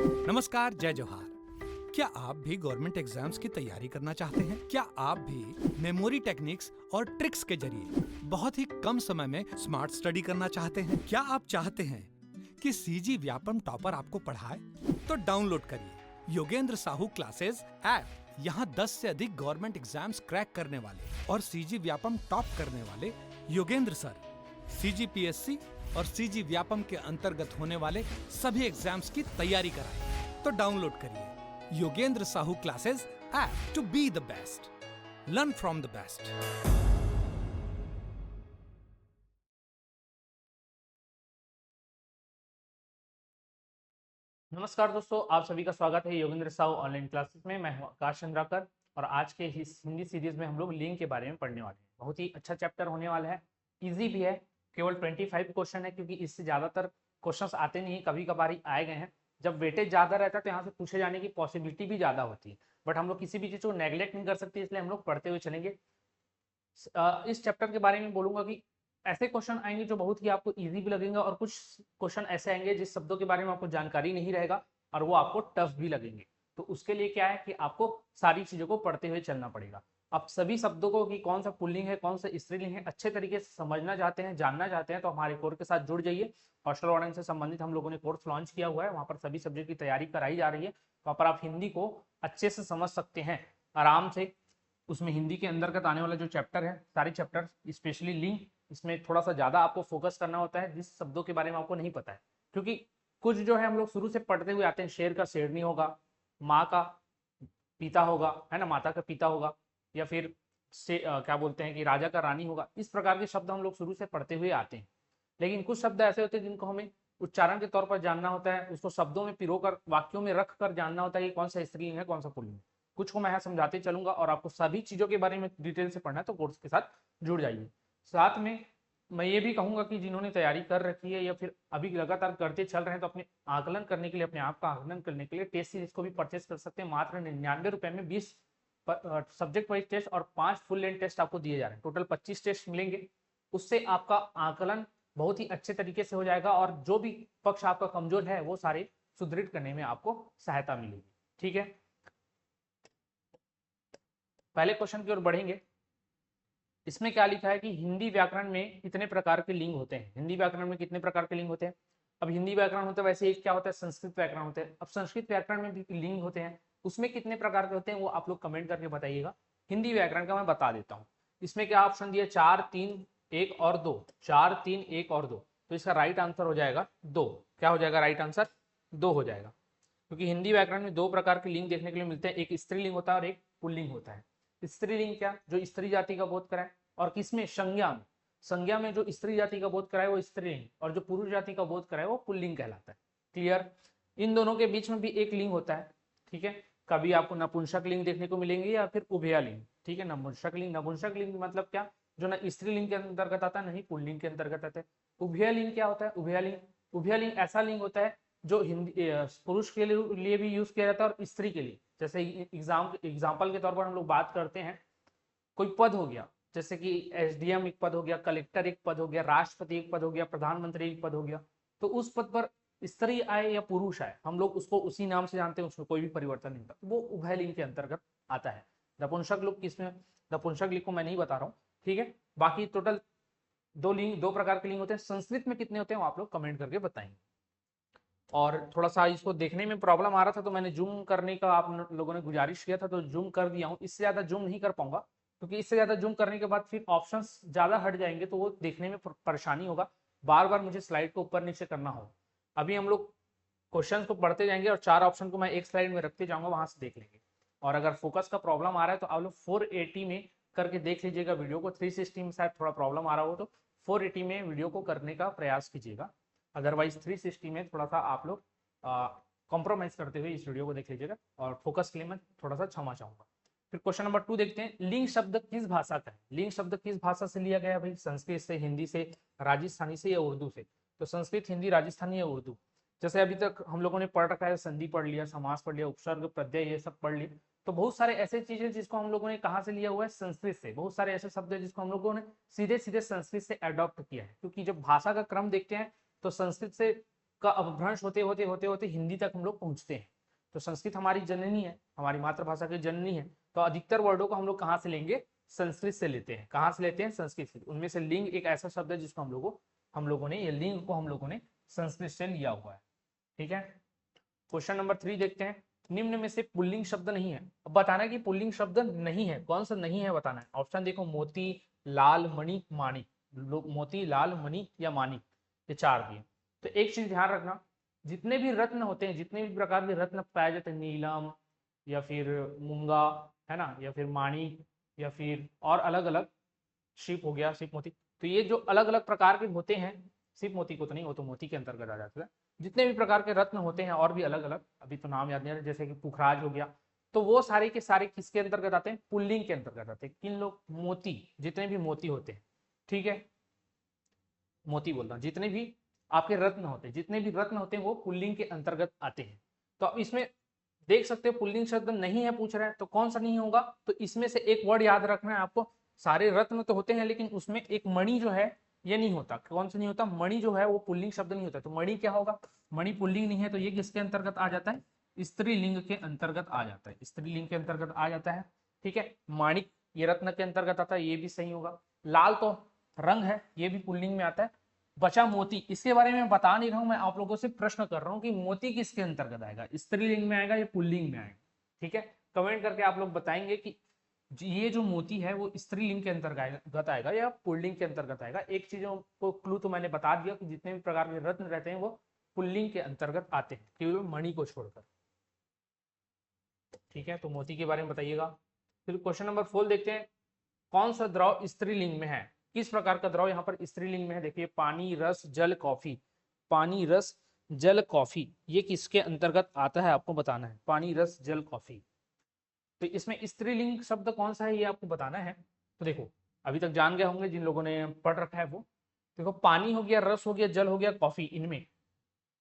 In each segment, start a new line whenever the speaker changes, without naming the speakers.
नमस्कार, जय जोहार। क्या आप भी गवर्नमेंट एग्जाम्स की तैयारी करना चाहते हैं? क्या आप भी मेमोरी टेक्निक्स और ट्रिक्स के जरिए बहुत ही कम समय में स्मार्ट स्टडी करना चाहते हैं? क्या आप चाहते हैं कि सीजी व्यापम टॉपर आपको पढ़ाए? तो डाउनलोड करिए योगेंद्र साहू क्लासेस ऐप। यहाँ 10 से अधिक गवर्नमेंट एग्जाम्स क्रैक करने वाले और सीजी व्यापम टॉप करने वाले योगेंद्र सर सीजीपीएससी और सीजी व्यापम के अंतर्गत होने वाले सभी एग्जाम्स की तैयारी कराएं। तो डाउनलोड करिए Yogendra Sahu classes app to be the best, learn from the best.
नमस्कार दोस्तों, आप सभी का स्वागत है योगेंद्र साहू ऑनलाइन क्लासेस में। मैं हूं आकाश चंद्राकर और आज के इस हिंदी सीरीज में हम लोग लिंक के बारे में पढ़ने वाले हैं। बहुत ही अच्छा चैप्टर होने वाला है, इजी भी है। केवल 25 क्वेश्चन है, क्योंकि इससे ज़्यादातर क्वेश्चंस आते नहीं, कभी कभार ही आए गए हैं। जब वेटेज ज़्यादा रहता है तो यहाँ से पूछे जाने की पॉसिबिलिटी भी ज़्यादा होती है, बट हम लोग किसी भी चीज़ को नेग्लेक्ट नहीं कर सकते, इसलिए हम लोग पढ़ते हुए चलेंगे। इस चैप्टर के बारे में बोलूंगा कि ऐसे क्वेश्चन आएंगे जो बहुत ही आपको इजी भी लगेंगे, और कुछ क्वेश्चन ऐसे आएंगे जिस शब्दों के बारे में आपको जानकारी नहीं रहेगा और वो आपको टफ भी लगेंगे। तो उसके लिए क्या है कि आपको सारी चीज़ों को पढ़ते हुए चलना पड़ेगा। आप सभी शब्दों को कि कौन सा पुल्लिंग है कौन सा स्त्रीलिंग है अच्छे तरीके से समझना चाहते हैं, जानना चाहते हैं, तो हमारे कोर्स के साथ जुड़ जाइए। हॉस्टल वार्डन से संबंधित हम लोगों ने कोर्स लॉन्च किया हुआ है, वहाँ पर सभी सब्जेक्ट की तैयारी कराई जा रही है। वहाँ पर आप हिंदी को अच्छे से समझ सकते हैं आराम से। उसमें हिंदी के अंतर्गत आने वाला जो चैप्टर है, सारे चैप्टर स्पेशली लिंक, इसमें थोड़ा सा ज़्यादा आपको फोकस करना होता है जिस शब्दों के बारे में आपको नहीं पता है। क्योंकि कुछ जो है हम लोग शुरू से पढ़ते हुए आते हैं, शेर का शेरनी होगा, माँ का पिता होगा, है ना, माता का पिता होगा, या फिर से क्या बोलते हैं कि राजा का रानी होगा। इस प्रकार के शब्द हम लोग शुरू से पढ़ते हुए आते हैं। लेकिन कुछ शब्द ऐसे होते हैं जिनको हमें उच्चारण के तौर पर जानना होता है, उसको शब्दों में पिरोकर वाक्यों में रख कर जानना होता है कि कौन सा स्त्रीलिंग है कौन सा पुल्लिंग है। कुछ को मैं यहाँ समझाते चलूंगा, और आपको सभी चीजों के बारे में डिटेल से पढ़ना है तो कोर्स के साथ जुड़ जाइए। साथ में मैं ये भी कहूंगा कि जिन्होंने तैयारी कर रखी है या फिर अभी लगातार करते चल रहे हैं, तो अपने आकलन करने के लिए, अपने आप का आकलन करने के लिए टेस्ट सीरीज को भी परचेस कर सकते हैं। मात्र 99 रुपए में 20 सब्जेक्ट वाइज टेस्ट और 5 फुल लेंथ टेस्ट आपको दिए जा रहे हैं। टोटल 25 टेस्ट मिलेंगे। उससे आपका आकलन बहुत ही अच्छे तरीके से हो जाएगा, और जो भी पक्ष आपका कमजोर है वो सारे सुदृढ़ करने में आपको सहायता मिलेगी। ठीक है, पहले क्वेश्चन की ओर बढ़ेंगे। इसमें क्या लिखा है कि हिंदी व्याकरण में कितने प्रकार के लिंग होते हैं। हिंदी व्याकरण में कितने प्रकार के लिंग होते हैं। अब हिंदी व्याकरण होता है, वैसे एक क्या होता है, संस्कृत व्याकरण होते हैं। अब संस्कृत व्याकरण में भी लिंग होते हैं, उसमें कितने प्रकार के होते हैं वो आप लोग कमेंट करके बताइएगा। हिंदी व्याकरण का मैं बता देता हूँ। इसमें क्या ऑप्शन दिया, 4 3 1 और 2। 4 3 1 और 2, तो इसका राइट आंसर हो जाएगा 2। क्या हो जाएगा राइट आंसर, 2 हो जाएगा। क्योंकि हिंदी व्याकरण में 2 प्रकार के लिंग देखने के लिए मिलते हैं, एक स्त्रीलिंग होता है और एक पुल्लिंग होता है। स्त्रीलिंग क्या, जो स्त्री जाति का बोध कराए, और किसमें, संज्ञा में। संज्ञा में जो स्त्री जाति का बोध कराए वो स्त्रीलिंग, और जो पुरुष जाति का बोध कराए वो पुल्लिंग कहलाता है। क्लियर। इन दोनों के बीच में भी एक लिंग होता है। ठीक है, कभी आपको नपुंसक लिंग देखने को मिलेंगे या फिर उभयलिंग। ठीक है, नपुंसक लिंग, नपुंसक लिंग मतलब क्या, जो ना स्त्रीलिंग के अंतर्गत आता है नहीं पुल्लिंग के अंतर्गत आता है। उभयलिंग क्या होता है, उभयलिंग, उभयलिंग ऐसा लिंग होता है जो हिंदी पुरुष के लिए भी यूज किया जाता है और स्त्री के लिए। जैसे एग्जाम्पल के तौर पर हम लोग बात करते हैं, कोई पद हो गया, जैसे कि एसडीएम एक पद हो गया, कलेक्टर एक पद हो गया, राष्ट्रपति एक पद हो गया, प्रधानमंत्री एक पद हो गया। तो उस पद पर स्त्री आए या पुरुष आए, हम लोग उसको उसी नाम से जानते हैं, उसमें कोई भी परिवर्तन नहीं होता, वो उभयलिंग के अंतर्गत आता है। नपुंसक लिंग किसमें, नपुंसक लिंग को मैं नहीं बता रहा हूँ। ठीक है, बाकी टोटल 2 लिंग, 2 प्रकार के लिंग होते हैं। संस्कृत में कितने होते हैं वो आप लोग कमेंट करके बताएंगे। और थोड़ा सा इसको देखने में प्रॉब्लम आ रहा था तो मैंने जूम करने का आप लोगों ने गुजारिश किया था, तो जूम कर दिया हूँ। इससे ज़्यादा जूम नहीं कर पाऊंगा, क्योंकि इससे ज़्यादा जूम करने के बाद फिर ऑप्शंस ज़्यादा हट जाएंगे, तो वो देखने में परेशानी होगा, बार बार मुझे स्लाइड को ऊपर नीचे करना होगा। अभी हम लोग क्वेश्चन को पढ़ते जाएंगे और 4 ऑप्शन को मैं एक स्लाइड में रखते जाऊंगा, वहां से देख लेंगे। और अगर फोकस का प्रॉब्लम आ रहा है तो आप लोग 480 में करके देख लीजिएगा वीडियो को। 360 में शायद थोड़ा प्रॉब्लम आ रहा हो तो 480 में वीडियो को करने का प्रयास कीजिएगा। अदरवाइज 360 में थोड़ा सा आप लोग कॉम्प्रोमाइज करते हुए इस वीडियो को देख लीजिएगा, और फोकस के लिए मैं थोड़ा सा क्षमा चाहूंगा। फिर क्वेश्चन नंबर 2 देखते हैं। लिंग शब्द किस भाषा का है। लिंग शब्द किस भाषा से लिया गया भाई, संस्कृत से, हिंदी से, राजस्थानी से या उर्दू से। तो संस्कृत, हिंदी, राजस्थानी या उर्दू। जैसे अभी तक हम लोगों ने पढ़ रखा है, संधि पढ़ लिया, समास पढ़ लिया, उपसर्ग, प्रत्यय, ये सब पढ़ लिया। तो बहुत सारे ऐसे चीजें जिसको हम लोगों ने कहाँ से लिया हुआ है, संस्कृत से। बहुत सारे ऐसे शब्द है जिसको हम लोगों ने सीधे सीधे संस्कृत से अडॉप्ट किया है, क्योंकि जब भाषा का क्रम देखते हैं तो संस्कृत से का अपभ्रंश होते होते होते होते हिंदी तक हम लोग पहुंचते हैं। तो संस्कृत हमारी जननी है, हमारी मातृभाषा की जननी है, तो अधिकतर वर्डों को हम लोग कहाँ से लेंगे, संस्कृत से लेते हैं। कहाँ से लेते हैं, संस्कृत से। उनमें से लिंग एक ऐसा शब्द है जिसको हम लोगों ने ये लिंग को हम लोगों ने संस्कृत से लिया हुआ है। ठीक है, क्वेश्चन नंबर 3 देखते हैं। निम्न में से पुल्लिंग शब्द नहीं है। अब बताना है कि पुल्लिंग शब्द नहीं है, कौन सा नहीं है बताना है। ऑप्शन देखो, मोती, लाल, मणि, माणिक। मोती, लाल, मणि या माणिक, ये 4 दिए। तो एक चीज ध्यान रखना, जितने भी रत्न होते हैं, जितने भी प्रकार के रत्न पाए जाते हैं, नीलम या फिर मूंगा, है ना, या फिर माणिक, या फिर और अलग अलग, शिप हो गया, शिप मोती, तो ये जो अलग अलग प्रकार के होते हैं, शिप मोती को तो नहीं, वो तो मोती के अंतर्गत आ जाता है। जितने भी प्रकार के रत्न होते हैं और भी अलग अलग, अभी तो नाम याद नहीं आ रहा, जैसे कि पुखराज हो गया, तो वो सारे के सारे किसके अंतर्गत आते हैं, पुल्लिंग के अंतर्गत आते हैं। किन लोग, मोती, जितने भी मोती होते हैं, ठीक है, मोती बोल रहा हूं, जितने भी आपके रत्न होते हैं, जितने भी रत्न होते हैं वो पुल्लिंग के अंतर्गत आते हैं। तो अब इसमें देख सकते हो पुल्लिंग शब्द नहीं है पूछ रहा है, तो कौन सा नहीं होगा, तो इसमें से एक वर्ड याद रखना है आपको। सारे रत्न तो होते हैं लेकिन उसमें एक मणि जो है ये नहीं होता। कौन सा नहीं होता, मणि जो है वो पुल्लिंग शब्द नहीं होता। तो मणि क्या होगा, मणि पुल्लिंग नहीं है, तो ये किसके अंतर्गत आ जाता है, स्त्रीलिंग के अंतर्गत आ जाता है, स्त्रीलिंग के अंतर्गत आ जाता है। ठीक है, माणिक ये रत्न के अंतर्गत आता है, ये भी सही होगा। लाल तो रंग है, ये भी पुल्लिंग में आता है। बचा मोती, इसके बारे में बता नहीं रहा हूं, मैं आप लोगों से प्रश्न कर रहा हूं कि मोती किसके अंतर्गत आएगा, स्त्रीलिंग में आएगा या पुल्लिंग में आएगा। ठीक है, कमेंट करके आप लोग बताएंगे कि ये जो मोती है वो स्त्रीलिंग के अंतर्गत आएगा या पुल्लिंग के अंतर्गत आएगा। एक चीजों को क्लू तो मैंने बता दिया कि जितने भी प्रकार के रत्न रहते हैं वो पुल्लिंग के अंतर्गत आते हैं, केवल मणि को छोड़कर। ठीक है, तो मोती के बारे में बताइएगा। फिर क्वेश्चन नंबर 4 देखते हैं। कौन सा द्रव स्त्रीलिंग में है, किस प्रकार का द्रव यहाँ पर स्त्रीलिंग में है। देखिए, पानी, रस, जल, कॉफी। पानी, रस, जल, कॉफी, ये किसके अंतर्गत आता है आपको बताना है। पानी, रस, जल, कॉफी, तो इसमें स्त्रीलिंग शब्द कौन सा है ये आपको बताना है। तो देखो, अभी तक जान गए होंगे जिन लोगों ने पढ़ रखा है वो। देखो, पानी हो गया, रस हो गया, जल हो गया, कॉफी, इनमें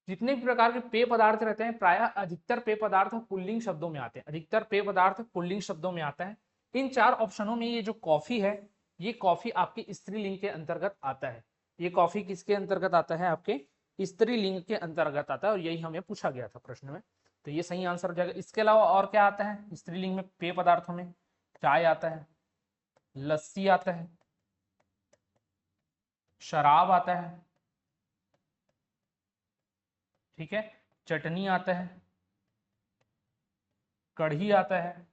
जितने भी प्रकार के पेय पदार्थ रहते हैं, प्रायः अधिकतर पेय पदार्थ पुल्लिंग शब्दों में आते हैं। अधिकतर पेय पदार्थ पुल्लिंग शब्दों में आता है। इन 4 ऑप्शनों में ये जो कॉफी है, ये कॉफी आपकी स्त्रीलिंग के अंतर्गत आता है। ये कॉफी किसके अंतर्गत आता है, आपके स्त्रीलिंग के अंतर्गत आता है, और यही हमें पूछा गया था प्रश्न में। तो ये सही आंसर हो जाएगा। इसके अलावा और क्या आता है स्त्रीलिंग में पेय पदार्थों में, चाय आता है, लस्सी आता है, शराब आता है, ठीक है, चटनी आता है, कढ़ी आता है।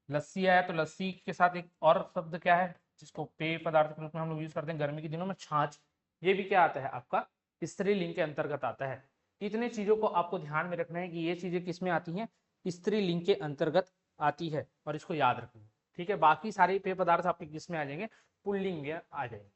लस्सी आया तो लस्सी के साथ एक और शब्द क्या है जिसको पेय पदार्थ के रूप में हम लोग यूज करते हैं गर्मी के दिनों में, छाछ। ये भी क्या आता है आपका स्त्रीलिंग के अंतर्गत आता है। इतने चीजों को आपको ध्यान में रखना है कि ये चीजें किसमें आती हैं, स्त्रीलिंग के अंतर्गत आती है, और इसको याद रखना है। ठीक है, बाकी सारे पेय पदार्थ आपके किसमें आ जाएंगे, पुल्लिंग में आ जाएंगे।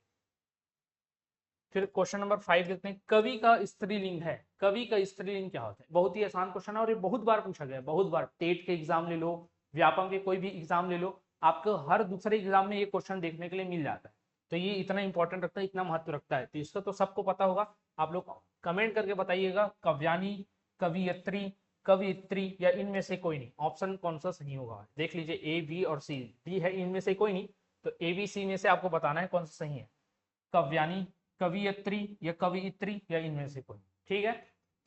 फिर क्वेश्चन नंबर 5 देखते हैं। कवि का स्त्रीलिंग है, कवि का स्त्रीलिंग क्या होता है। बहुत ही आसान क्वेश्चन है और ये बहुत बार पूछा गया है, बहुत बार। टेट के एग्जाम ले लो, व्यापम के कोई भी एग्जाम ले लो, आपको हर दूसरे एग्जाम में ये क्वेश्चन देखने के लिए मिल जाता है। तो ये इतना इंपॉर्टेंट रखता है, इतना महत्व रखता है, तो इसका तो सबको पता होगा। आप लोग कमेंट करके बताइएगा, कव्यानी, कवियत्री, कवियत्री, या इनमें से कोई नहीं। ऑप्शन कौन सा सही होगा देख लीजिए, ए, बी और सी। डी है इनमें से कोई नहीं, तो ए, बी, सी में से आपको बताना है कौन सा सही है, कव्यानी, कवियत्री या कवियत्री, या इनमें से कोई। ठीक है,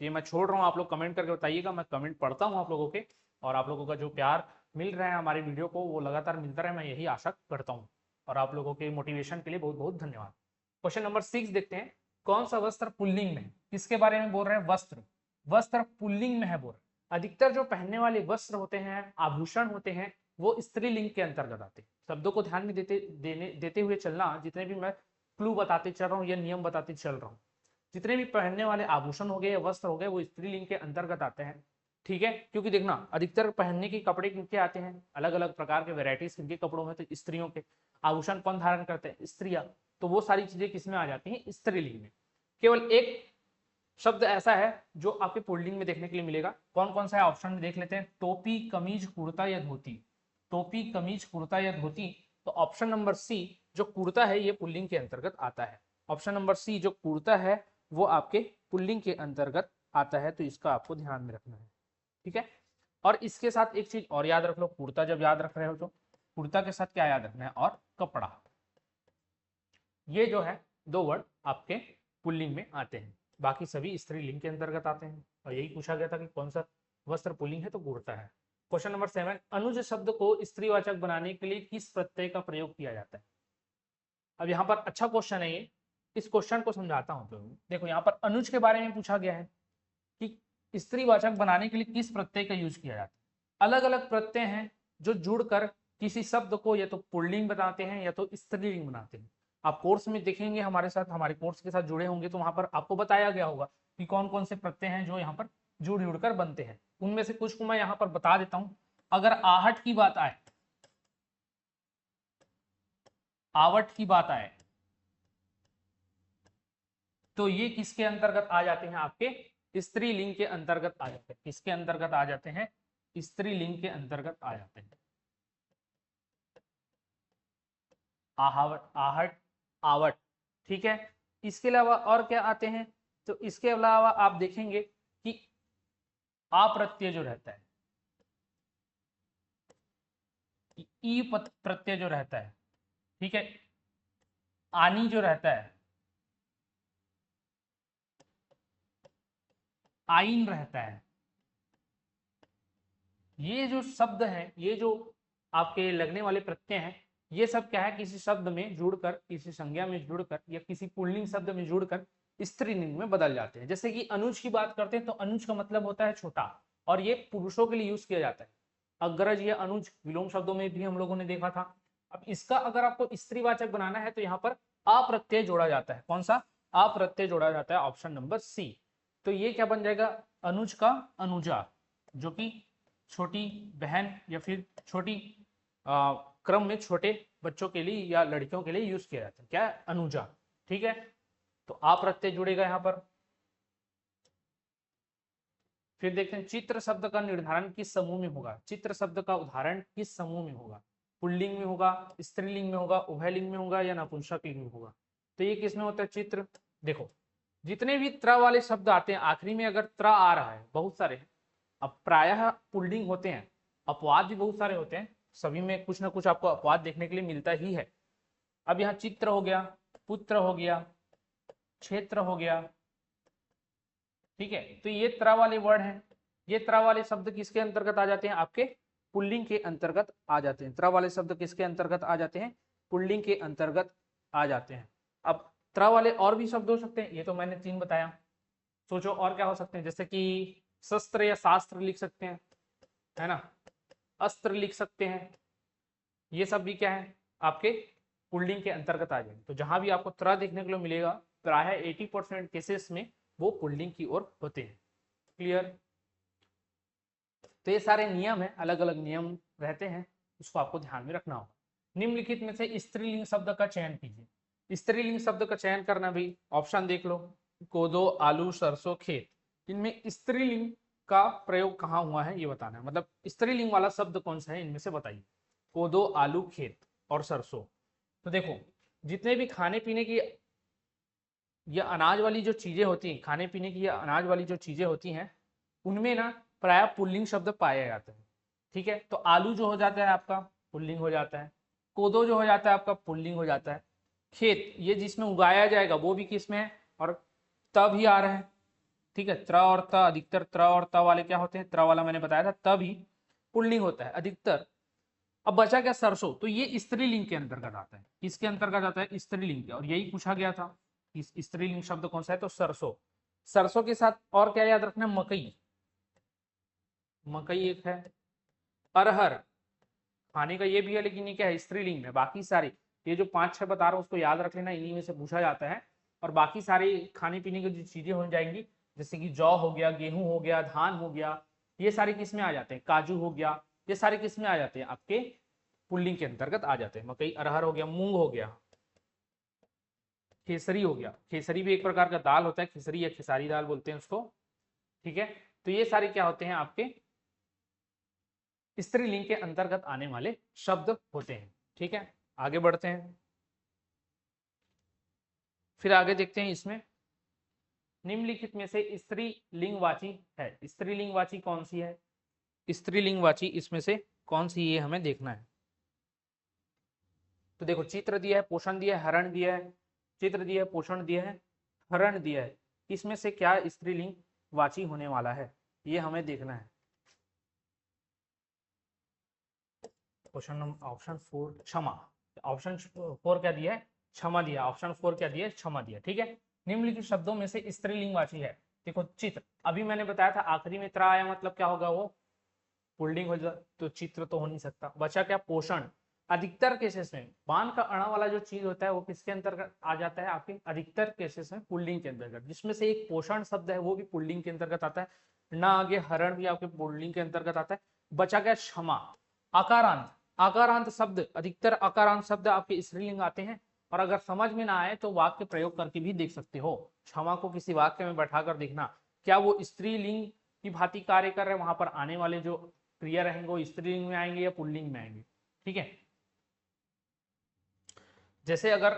ये मैं छोड़ रहा हूँ, आप लोग कमेंट करके बताइएगा। मैं कमेंट पढ़ता हूँ आप लोगों के, और आप लोगों का जो प्यार मिल रहा है हमारे वीडियो को वो लगातार मिलता रहे, मैं यही आशा करता हूँ। और आप लोगों के मोटिवेशन के लिए बहुत बहुत धन्यवाद। क्वेश्चन नंबर 6 देखते हैं। कौन सा वस्त्र पुल्लिंग में, किसके बारे में बोल रहे हैं, वस्त्र। वस्त्र पुल्लिंग में है बोल रहे। अधिकतर जो पहनने वाले वस्त्र होते हैं, आभूषण होते हैं, वो स्त्रीलिंग के अंतर्गत आते हैं। शब्दों को ध्यान में देते हुए चलना, जितने भी मैं क्लू बताते चल रहा हूँ या नियम बताते चल रहा हूँ। जितने भी पहनने वाले आभूषण हो गए या वस्त्र हो गए वो स्त्रीलिंग के अंतर्गत आते हैं। ठीक है, क्योंकि देखना अधिकतर पहनने के कपड़े किनके आते हैं, अलग अलग प्रकार के वेराइटीज किनके कपड़ों में, तो स्त्रियों के। आभूषण कौन धारण करते हैं, स्त्रियां। तो वो सारी चीजें किसमें आ जाती हैं, स्त्रीलिंग में। केवल एक शब्द ऐसा है जो आपके पुल्लिंग में देखने के लिए मिलेगा। कौन कौन सा है ऑप्शन में देख लेते हैं। टोपी, कमीज, कुर्ता या धोती। टोपी, कमीज, कुर्ता या धोती। तो ऑप्शन नंबर सी जो कुर्ता है ये पुल्लिंग के अंतर्गत आता है। ऑप्शन नंबर सी जो कुर्ता है वो आपके पुल्लिंग के अंतर्गत आता है, तो इसका आपको ध्यान में रखना है। ठीक है, और इसके साथ एक चीज और याद रख लो, कुर्ता जब याद रख रहे हो तो कुर्ता के साथ क्या याद रखना है, और कपड़ा। ये जो है 2 वर्ड आपके पुल्लिंग में आते हैं, बाकी सभी स्त्रीलिंग के अंतर्गत आते हैं। और यही पूछा गया था कि कौन सा वस्त्र पुल्लिंग है, तो कुर्ता है। क्वेश्चन नंबर 7, अनुज शब्द को स्त्रीवाचक बनाने के लिए किस प्रत्यय का प्रयोग किया जाता है? अब यहाँ पर अच्छा क्वेश्चन है ये, इस क्वेश्चन को समझाता हूँ। तो देखो यहाँ पर अनुज के बारे में पूछा गया है कि स्त्रीवाचक बनाने के लिए किस प्रत्यय का यूज किया जाता है। अलग अलग प्रत्यय हैं जो जुड़कर किसी शब्द को या तो पुल्लिंग बनाते हैं या तो स्त्रीलिंग बनाते हैं। आप कोर्स में देखेंगे, हमारे साथ, हमारे कोर्स के साथ जुड़े होंगे, तो वहां पर आपको बताया गया होगा कि कौन कौन से प्रत्यय हैं जो यहाँ पर जुड़ जुड़कर बनते हैं। उनमें से कुछ को मैं यहाँ पर बता देता हूँ। अगर आहट की बात आए, आवट की बात आए, तो ये किसके अंतर्गत आ जाते हैं? आपके स्त्रीलिंग के अंतर्गत आ जाते हैं। किसके अंतर्गत आ जाते हैं? स्त्रीलिंग के अंतर्गत आ जाते हैं। आहट, आहट, आवट, ठीक है। इसके अलावा और क्या आते हैं? तो इसके अलावा आप देखेंगे कि अप्रत्यय जो रहता है, ई प्रत्यय जो रहता है, ठीक है, आनी जो रहता है, आइन रहता है, ये जो शब्द हैं, ये जो आपके लगने वाले प्रत्यय हैं, ये सब क्या है? किसी शब्द में जुड़कर, किसी संज्ञा में जुड़कर या किसी पुल्लिंग शब्द में जुड़कर स्त्रीलिंग में बदल जाते हैं। जैसे कि अनुज की बात करते हैं तो अनुज का मतलब होता है छोटा, और ये पुरुषों के लिए यूज किया जाता है। अग्रज या अनुज विलोम शब्दों में भी हम लोगों ने देखा था। अब इसका अगर आपको स्त्रीवाचक बनाना है तो यहाँ पर अप्रत्यय जोड़ा जाता है। कौन सा? अप्रत्यय जोड़ा जाता है, ऑप्शन नंबर सी। तो ये क्या बन जाएगा? अनुज का अनुजा, जो कि छोटी बहन या फिर छोटी क्रम में छोटे बच्चों के लिए या लड़कियों के लिए यूज किया जाता है। क्या? अनुजा, ठीक है। तो अप्रत्यय जुड़ेगा यहाँ पर। फिर देखते हैं चित्र शब्द का निर्धारण किस समूह में होगा? चित्र शब्द का उदाहरण किस समूह में होगा? पुल्लिंग में होगा, स्त्रीलिंग में होगा, उभयलिंग में होगा या नपुंसक लिंग में होगा? तो ये किस में होता है? चित्र। देखो जितने भी त्र वाले शब्द आते हैं, आखिरी में अगर त्र आ रहा है, बहुत सारे हैं, अब प्रायः पुल्लिंग होते हैं, अपवाद भी बहुत सारे होते हैं, सभी में कुछ ना कुछ आपको अपवाद देखने के लिए मिलता ही है। अब यहाँ चित्र हो गया, पुत्र हो गया, क्षेत्र हो गया, ठीक है। तो ये त्र वाले वर्ड हैं, ये त्र वाले शब्द किसके अंतर्गत आ जाते हैं? आपके पुल्लिंग के अंतर्गत आ जाते हैं। त्र वाले शब्द किसके अंतर्गत आ जाते हैं? पुल्लिंग के अंतर्गत आ जाते हैं। अब त्र वाले और भी शब्द हो सकते हैं, ये तो मैंने 3 बताया। सोचो और क्या हो सकते हैं? जैसे कि शस्त्र या शास्त्र लिख सकते हैं, है ना, अस्त्र लिख सकते हैं, ये सब भी क्या है? आपके पुल्लिंग के अंतर्गत आ जाएंगे। तो जहां भी आपको त्र देखने को मिलेगा, प्राय 80% केसेस में वो पुल्लिंग की ओर होते हैं। क्लियर? तो ये सारे नियम है, अलग अलग नियम रहते हैं, उसको आपको ध्यान में रखना होगा। निम्नलिखित में से स्त्रीलिंग शब्द का चयन कीजिए। स्त्रीलिंग शब्द का चयन करना भी, ऑप्शन देख लो, कोदो, आलू, सरसों, खेत। इनमें स्त्रीलिंग का प्रयोग कहाँ हुआ है ये बताना है, मतलब स्त्रीलिंग वाला शब्द कौन सा है इनमें से बताइए। कोदो, आलू, खेत और सरसों। तो देखो जितने भी खाने पीने की या अनाज वाली जो चीजें होती हैं, खाने पीने की या अनाज वाली जो चीजें होती हैं, उनमें ना प्राय पुल्लिंग शब्द पाया जाता है, ठीक है। तो आलू जो हो जाता है आपका पुल्लिंग हो जाता है, कोदो जो हो जाता है आपका पुल्लिंग हो जाता है, खेत ये जिसमें उगाया जाएगा वो भी किस में है, और त भी आ रहा है, ठीक है। त्र और त, अधिकतर त्र और त वाले क्या होते हैं? त्र वाला मैंने बताया था, त भी पुल्लिंग होता है अधिकतर। अब बचा क्या? सरसों। तो ये स्त्रीलिंग के अंतर्गत आता है। किसके अंतर्गत आता है? स्त्रीलिंग के। और यही पूछा गया था कि स्त्रीलिंग शब्द कौन सा है, तो सरसों। सरसों के साथ और क्या याद रखना? मकई, मकई एक है। अरहर खाने का ये भी है, लेकिन ये क्या है? स्त्रीलिंग में। बाकी सारे ये जो 5-6 बता रहा हूँ उसको याद रख लेना, इन्हीं में से पूछा जाता है। और बाकी सारे खाने पीने की जो चीजें हो जाएंगी, जैसे कि जौ हो गया, गेहूं हो गया, धान हो गया, ये सारे किस में आ जाते हैं? काजू हो गया, ये सारे किस में आ जाते हैं? आपके पुल्लिंग के अंतर्गत आ जाते हैं। मकई, अरहर हो गया, मूंग हो गया, खेसरी हो गया। खेसरी भी एक प्रकार का दाल होता है, खिसरी या खिसारी दाल बोलते हैं उसको, ठीक है। तो ये सारे क्या होते हैं? आपके स्त्रीलिंग के अंतर्गत आने वाले शब्द होते हैं, ठीक है। आगे बढ़ते हैं, फिर आगे देखते हैं इसमें निम्नलिखित में से स्त्रीलिंगवाची है। स्त्रीलिंगवाची कौन सी है? स्त्रीलिंगवाची इसमें से कौन सी, ये हमें देखना है। तो देखो चित्र दिया है, पोषण दिया है, हरण दिया है, चित्र दिया है, पोषण दिया है, हरण दिया है, इसमें से क्या स्त्रीलिंग वाची होने वाला है, ये हमें देखना है। क्वेश्चन नंबर ऑप्शन 4 क्षमा, ऑप्शन 4 क्या दिया है, क्षमा दिया, ऑप्शन 4 क्या दिया है, क्षमा दिया। ठीक है, निम्नलिखित शब्दों में से स्त्रीलिंग वाची है, देखो चित्र, अभी मैंने बताया था आखिरी में त्रा आया मतलब क्या होगा, वो पुल्लिंग हो जाए, तो चित्र तो हो नहीं सकता। बचा क्या, पोषण, अधिकतर केसेस में बाण का अणा वाला जो चीज होता है वो किसके अंतर्गत आ जाता है, आपके अधिकतर केसेस में पुल्लिंग के अंतर्गत, जिसमें से एक पोषण शब्द है वो भी पुल्लिंग के अंतर्गत आता है ना, आगे हरण भी आपके पुल्लिंग के अंतर्गत आता है। बचा गया क्षमा, आकारांत, आकारांत शब्द, अधिकतर आकारांत शब्द आपके स्त्रीलिंग आते हैं, और अगर समझ में ना आए तो वाक्य प्रयोग करके भी देख सकते हो। क्षमा को किसी वाक्य में बैठाकर देखना क्या वो स्त्रीलिंग की भांति कार्य कर रहे हैं, वहां पर आने वाले जो क्रिया रहेंगे वो स्त्रीलिंग में आएंगे या पुल्लिंग में आएंगे। ठीक है, जैसे अगर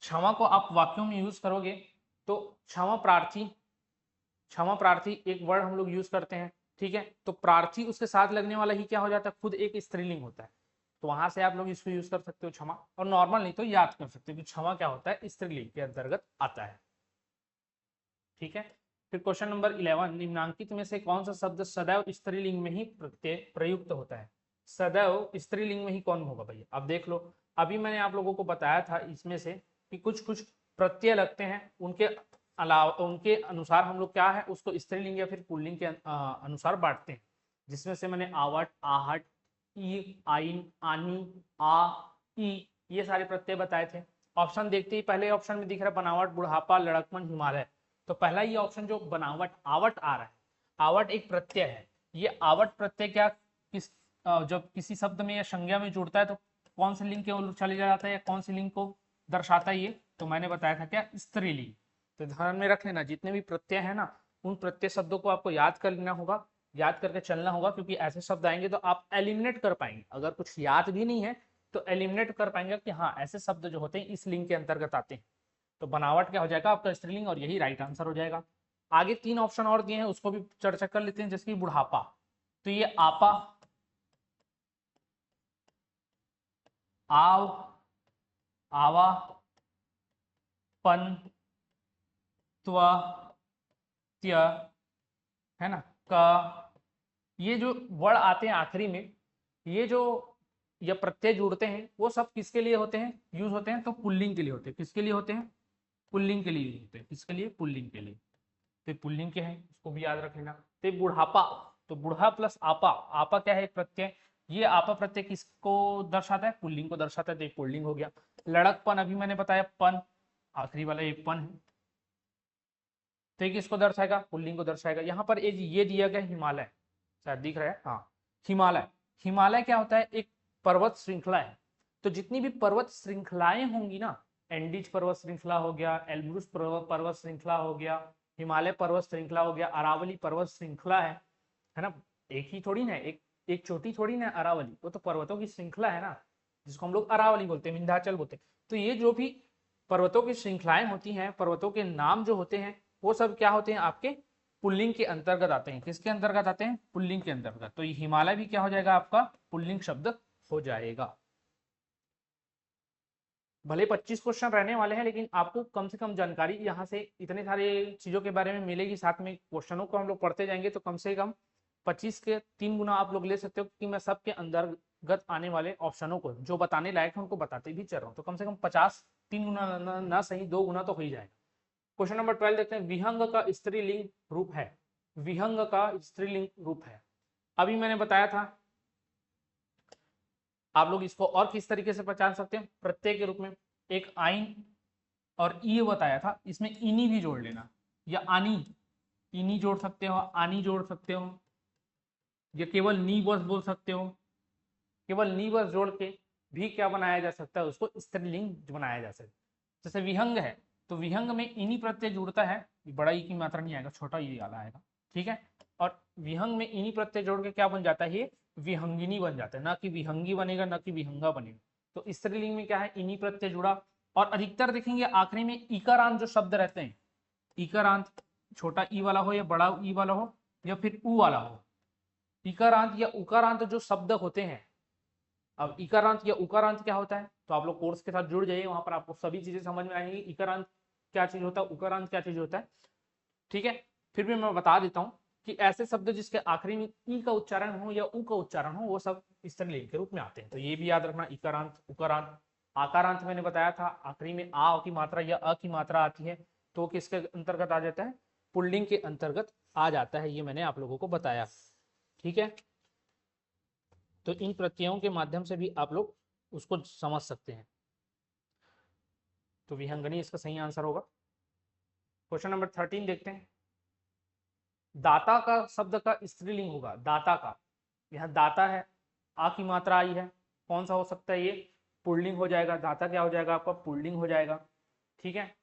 क्षमा को आप वाक्यों में यूज करोगे तो क्षमा प्रार्थी, क्षमा प्रार्थी एक वर्ड हम लोग यूज करते हैं। ठीक है, तो प्रार्थी उसके साथ लगने वाला ही क्या हो जाता है, खुद एक स्त्रीलिंग होता है, तो वहां से आप लोग इसको यूज कर सकते हो क्षमा, और नॉर्मल नहीं तो याद कर सकते हो कि क्षमा क्या होता है, स्त्रीलिंग के अंतर्गत आता है। ठीक है, फिर क्वेश्चन नंबर 11, निम्नांकित में से कौन सा शब्द सदैव स्त्रीलिंग में ही प्रत्यय प्रयुक्त होता है, सदैव स्त्रीलिंग में ही कौन होगा भैया, अब देख लो, अभी मैंने आप लोगों को बताया था इसमें से कि कुछ कुछ प्रत्यय लगते हैं, उनके अलावा उनके अनुसार हम लोग क्या है उसको स्त्रीलिंग या फिर पुल्लिंग के अनुसार बांटते हैं, जिसमें से मैंने आवट, आहट, ई, आइन, आनी, आ, ई, ये सारे प्रत्यय बताए थे। ऑप्शन देखते ही पहले ऑप्शन में दिख रहा है बनावट, बुढ़ापा, लड़कपन, हिमालय, तो पहला ये ऑप्शन जो बनावट आवट आ रहा है, आवट एक प्रत्यय है, ये आवट प्रत्यय क्या किस जब किसी शब्द में या संज्ञा में जुड़ता है तो कौन से लिंग के ओर चले जाता है या कौन से लिंग को दर्शाता है, ये तो मैंने बताया था क्या, स्त्रीलिंग। तो ध्यान में रख लेना जितने भी प्रत्यय है ना, उन प्रत्यय शब्दों को आपको याद कर लेना होगा, याद करके चलना होगा, क्योंकि ऐसे शब्द आएंगे तो आप एलिमिनेट कर पाएंगे, अगर कुछ याद भी नहीं है तो एलिमिनेट कर पाएंगे कि हाँ ऐसे शब्द जो होते हैं इस लिंग के अंतर्गत आते हैं, तो बनावट क्या हो जाएगा आपका, स्त्रीलिंग, और यही राइट आंसर हो जाएगा। आगे 3 ऑप्शन और दिए हैं उसको भी चर्चा कर लेते हैं, जैसे कि बुढ़ापा, तो ये आपा, आव, आवा, पन, त्व, त्य, है ना, का, ये जो वर्ड आते हैं आखिरी में, ये जो ये प्रत्यय जुड़ते हैं वो सब किसके लिए होते हैं, यूज होते हैं, तो पुल्लिंग के लिए होते हैं, किसके लिए होते हैं, पुल्लिंग के लिए यूज होते हैं, किसके लिए, पुल्लिंग के लिए, तो पुल्लिंग के हैं, इसको भी याद रख लेना। तो बुढ़ापा, तो बुढ़ा प्लस आपा, आपा क्या है, एक प्रत्यय, ये आपा प्रत्यय किसको दर्शाता है, पुल्लिंग को दर्शाता है, तो एक पुल्लिंग हो गया। लड़कपन अभी मैंने बताया, पन आखिरी वाला एक पन है, तो ये किसको दर्शाएगा, पुल्लिंग को दर्शाएगा। यहाँ पर ये दिया गया हिमालय, शायद दिख रहा है, हाँ हिमालय, हिमालय क्या होता है, एक पर्वत श्रृंखला है, तो जितनी भी पर्वत श्रृंखलाएं होंगी ना, एंडीज पर्वत श्रृंखला हो गया, एल्ब्रुस पर्वत श्रृंखला हो गया, हिमालय पर्वत श्रृंखला हो गया, अरावली पर्वत श्रृंखला है ना, एक ही थोड़ी ना, एक चोटी थोड़ी ना अरावली, वो तो पर्वतों की श्रृंखला है ना, जिसको हम लोग अरावली बोलते हैं, विंध्याचल बोलते हैं। तो ये जो भी पर्वतों की श्रृंखलाएं होती हैं, पर्वतों के नाम जो होते हैं, वो सब क्या होते हैं, आपके पुल्लिंग के अंतर्गत आते हैं। किसके अंतर्गत आते हैं, पुल्लिंग के अंतर्गत। तो ये हिमालय भी क्या हो जाएगा, आपका पुल्लिंग शब्द हो जाएगा। भले 25 क्वेश्चन रहने वाले हैं, लेकिन आपको कम से कम जानकारी यहाँ से इतने सारे चीजों के बारे में मिलेगी, साथ में क्वेश्चनों को हम लोग पढ़ते जाएंगे, तो कम से कम 25 के 3 गुना आप लोग ले सकते हो, क्योंकि मैं सबके अंतर्गत आने वाले ऑप्शनों को जो बताने लायक है उनको बताते भी चल रहा हूँ, तो कम से कम 50 3 गुना ना सही 2 गुना तो हो ही जाएगा। क्वेश्चन नंबर 12 देखते हैं, विहंग का स्त्रीलिंग रूप है, विहंग का स्त्रीलिंग रूप है। अभी मैंने बताया था, आप लोग इसको और किस तरीके से पहचान सकते हैं, प्रत्यय के रूप में, एक आइन और ई बताया था, इसमें इनी भी जोड़ लेना, या आनी, इनी जोड़ सकते हो, आनी जोड़ सकते हो, या केवल नी बस बोल सकते हो, केवल नी बस जोड़ के भी क्या बनाया जा सकता है, उसको स्त्रीलिंग बनाया जा सकता है। जैसे विहंग है, तो विहंग में इनी प्रत्यय जुड़ता है, बड़ा ई की मात्रा नहीं आएगा, छोटा ई वाला आएगा, ठीक है, और विहंग में इनी प्रत्यय जोड़ के क्या बन जाता है, ये विहंगिनी बन जाता है, ना कि विहंगी बनेगा, ना कि विहंगा बनेगा। तो स्त्रीलिंग में क्या है, इनी प्रत्यय जुड़ा, और अधिकतर देखेंगे आखिरी में इकारांत जो शब्द रहते हैं, इकारांत छोटा ई वाला हो या बड़ा ई वाला हो या फिर ऊ वाला हो, इकारांत या उकारांत जो शब्द होते हैं। अब इकारांत या उकारांत क्या होता है, तो आप लोग कोर्स के साथ जुड़ जाइए, वहां पर आपको सभी चीजें समझ में आएंगी। इकारांत क्या चीज होता है, उकारांत क्या चीज होता है। ठीक है, फिर भी मैं बता देता हूँ कि ऐसे शब्द जिसके आखिरी में ई का उच्चारण हो या उ का उच्चारण हो वो सब स्त्रीलिंग के रूप में आते हैं। तो ये भी याद रखना, इकारांत, उकारांत। आकारांत मैंने बताया था, आखिरी में आ की मात्रा या अ की मात्रा आती है तो किसके अंतर्गत आ जाता है, पुल्लिंग के अंतर्गत आ जाता है। ये मैंने आप लोगों को बताया। ठीक है, तो इन प्रत्ययों के माध्यम से भी आप लोग उसको समझ सकते हैं। तो विहंगनी इसका सही आंसर होगा। क्वेश्चन नंबर 13 देखते हैं। दाता का शब्द का स्त्रीलिंग होगा, दाता का। यहाँ दाता है, आ की मात्रा आई है, कौन सा हो सकता है ये, पुल्लिंग हो जाएगा। दाता क्या हो जाएगा आपका, पुल्लिंग हो जाएगा। ठीक है,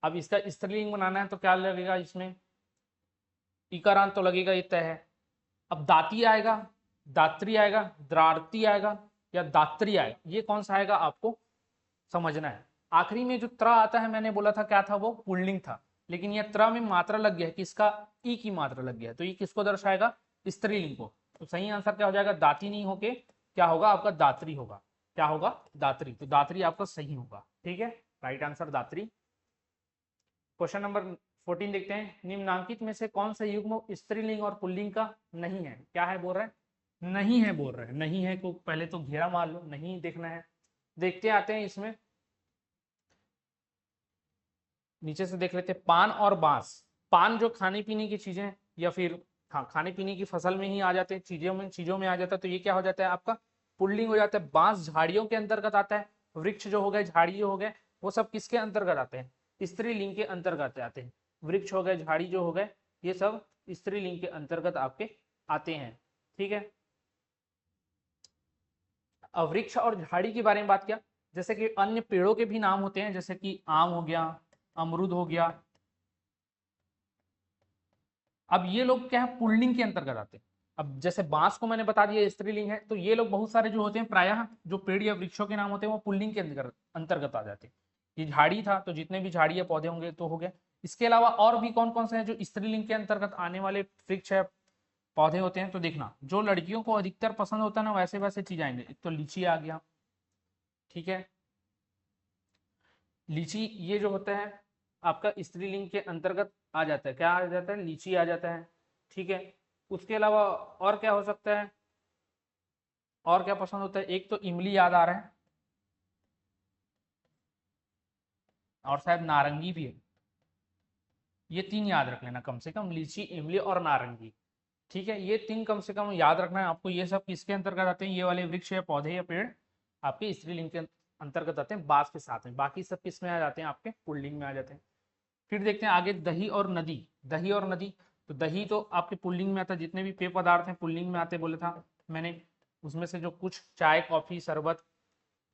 अब इसका स्त्रीलिंग बनाना है तो क्या लगेगा इसमें, इकारांत तो लगेगा, ये तय है। अब दाती आएगा, दात्री आएगा, द्रार्ती आएगा या दात्री आएगा, ये कौन सा आएगा आपको समझना है। आखिरी में जो त्र आता है मैंने बोला था क्या था, वो पुल्लिंग था, लेकिन ये त्र में मात्रा लग गया है, किसका, ई की मात्रा लग गया है, तो ये किसको दर्शाएगा, स्त्रीलिंग को। तो सही आंसर क्या हो जाएगा, दाती नहीं होके क्या होगा आपका, दात्री होगा। क्या होगा, दात्री। तो दात्री आपका सही होगा। ठीक है, राइट आंसर दात्री। क्वेश्चन नंबर 14 देखते हैं। निम्नांकित में से कौन सा युग्म स्त्रीलिंग और पुल्लिंग का नहीं है, क्या है बोल रहे हैं, नहीं है बोल रहे हैं। नहीं है को पहले तो घेरा मार लो, नहीं देखना है। देखते आते हैं इसमें, नीचे से देख लेते हैं। पान और बांस, पान जो खाने पीने की चीजें या फिर हाँ खाने पीने की फसल में ही आ जाते हैं, चीजों में आ जाता है, तो ये क्या हो जाता है आपका, पुल्लिंग हो जाता है। बांस झाड़ियों के अंतर्गत आता है, वृक्ष जो हो गए, झाड़ी जो हो गए, वो सब किसके अंतर्गत आते हैं, स्त्रीलिंग के अंतर्गत आते हैं। वृक्ष हो गए, झाड़ी जो हो गए, ये सब स्त्रीलिंग के अंतर्गत आपके आते हैं। ठीक है, वृक्ष और झाड़ी के बारे में बात किया, जैसे कि अन्य पेड़ों के भी नाम होते हैं, जैसे कि आम हो गया, अमरूद हो गया। अब ये लोग क्या है, पुल्लिंग के अंतर्गत आते हैं। अब जैसे बांस को मैंने बता दिया स्त्रीलिंग है, तो ये लोग बहुत सारे जो होते हैं प्रायः जो पेड़ या वृक्षों के नाम होते हैं वो पुल्लिंग के अंतर्गत आ जाते हैं। ये झाड़ी था तो जितने भी झाड़ी या पौधे होंगे तो हो गए। इसके अलावा और भी कौन कौन से हैं जो स्त्रीलिंग के अंतर्गत आने वाले वृक्ष है, पौधे होते हैं, तो देखना जो लड़कियों को अधिकतर पसंद होता है ना, वैसे वैसे चीज आएंगे। एक तो लीची आ गया, ठीक है, लीची ये जो होता है आपका स्त्रीलिंग के अंतर्गत आ जाता है, क्या आ जाता है, लीची आ जाता है। ठीक है, उसके अलावा और क्या हो सकता है, और क्या पसंद होता है, एक तो इमली याद आ रहा है, और शायद नारंगी भी है। ये तीन याद रख लेना कम से कम, लीची, इमली और नारंगी। ठीक है, ये तीन कम से कम याद रखना है आपको। ये सब किसके अंतर्गत आते हैं, ये वाले वृक्ष या पौधे या पेड़ आपके स्त्रीलिंग के अंतर्गत आते हैं बास के साथ में। बाकी सब किस में आ जाते हैं, आपके पुल्लिंग में आ जाते हैं। फिर देखते हैं आगे, दही और नदी। दही और नदी, तो दही तो आपके पुल्लिंग में आता है, जितने भी पेय पदार्थ हैं पुल्लिंग में आते बोले था मैंने। उसमें से जो कुछ चाय, कॉफी, शरबत,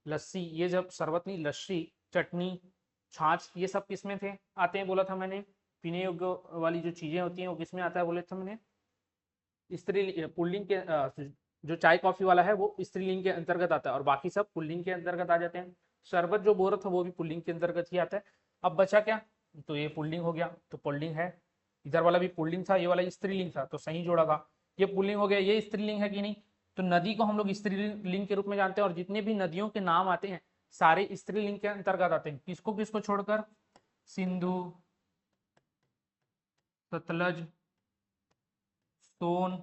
लस्सी, ये जब शरबत नहीं, लस्सी, चटनी, छाछ, ये सब किस में थे, आते हैं बोला था मैंने। पीने योग्य वाली जो चीजें होती हैं वो किस में आता है बोले था मैंने, स्त्री पुल्लिंग के। जो चाय कॉफी वाला है वो स्त्रीलिंग के अंतर्गत आता है और बाकी सब पुल्लिंग के अंतर्गत आ जाते हैं। शरबत जो बोल रहा था वो भी पुल्लिंग के अंतर्गत ही आता है। अब बचा क्या, तो ये पुल्लिंग हो गया, तो पुल्लिंग है। इधर वाला भी पुल्लिंग था, ये वाला स्त्रीलिंग था, तो सही जोड़ा था। ये पुल्लिंग हो गया, ये स्त्रीलिंग है कि नहीं, तो नदी को हम लोग स्त्रीलिंग के रूप में जानते हैं। और जितने भी नदियों के नाम आते हैं सारे स्त्रीलिंग के अंतर्गत आते हैं। किसको किसको छोड़कर, सिंधु, सतलज, सोन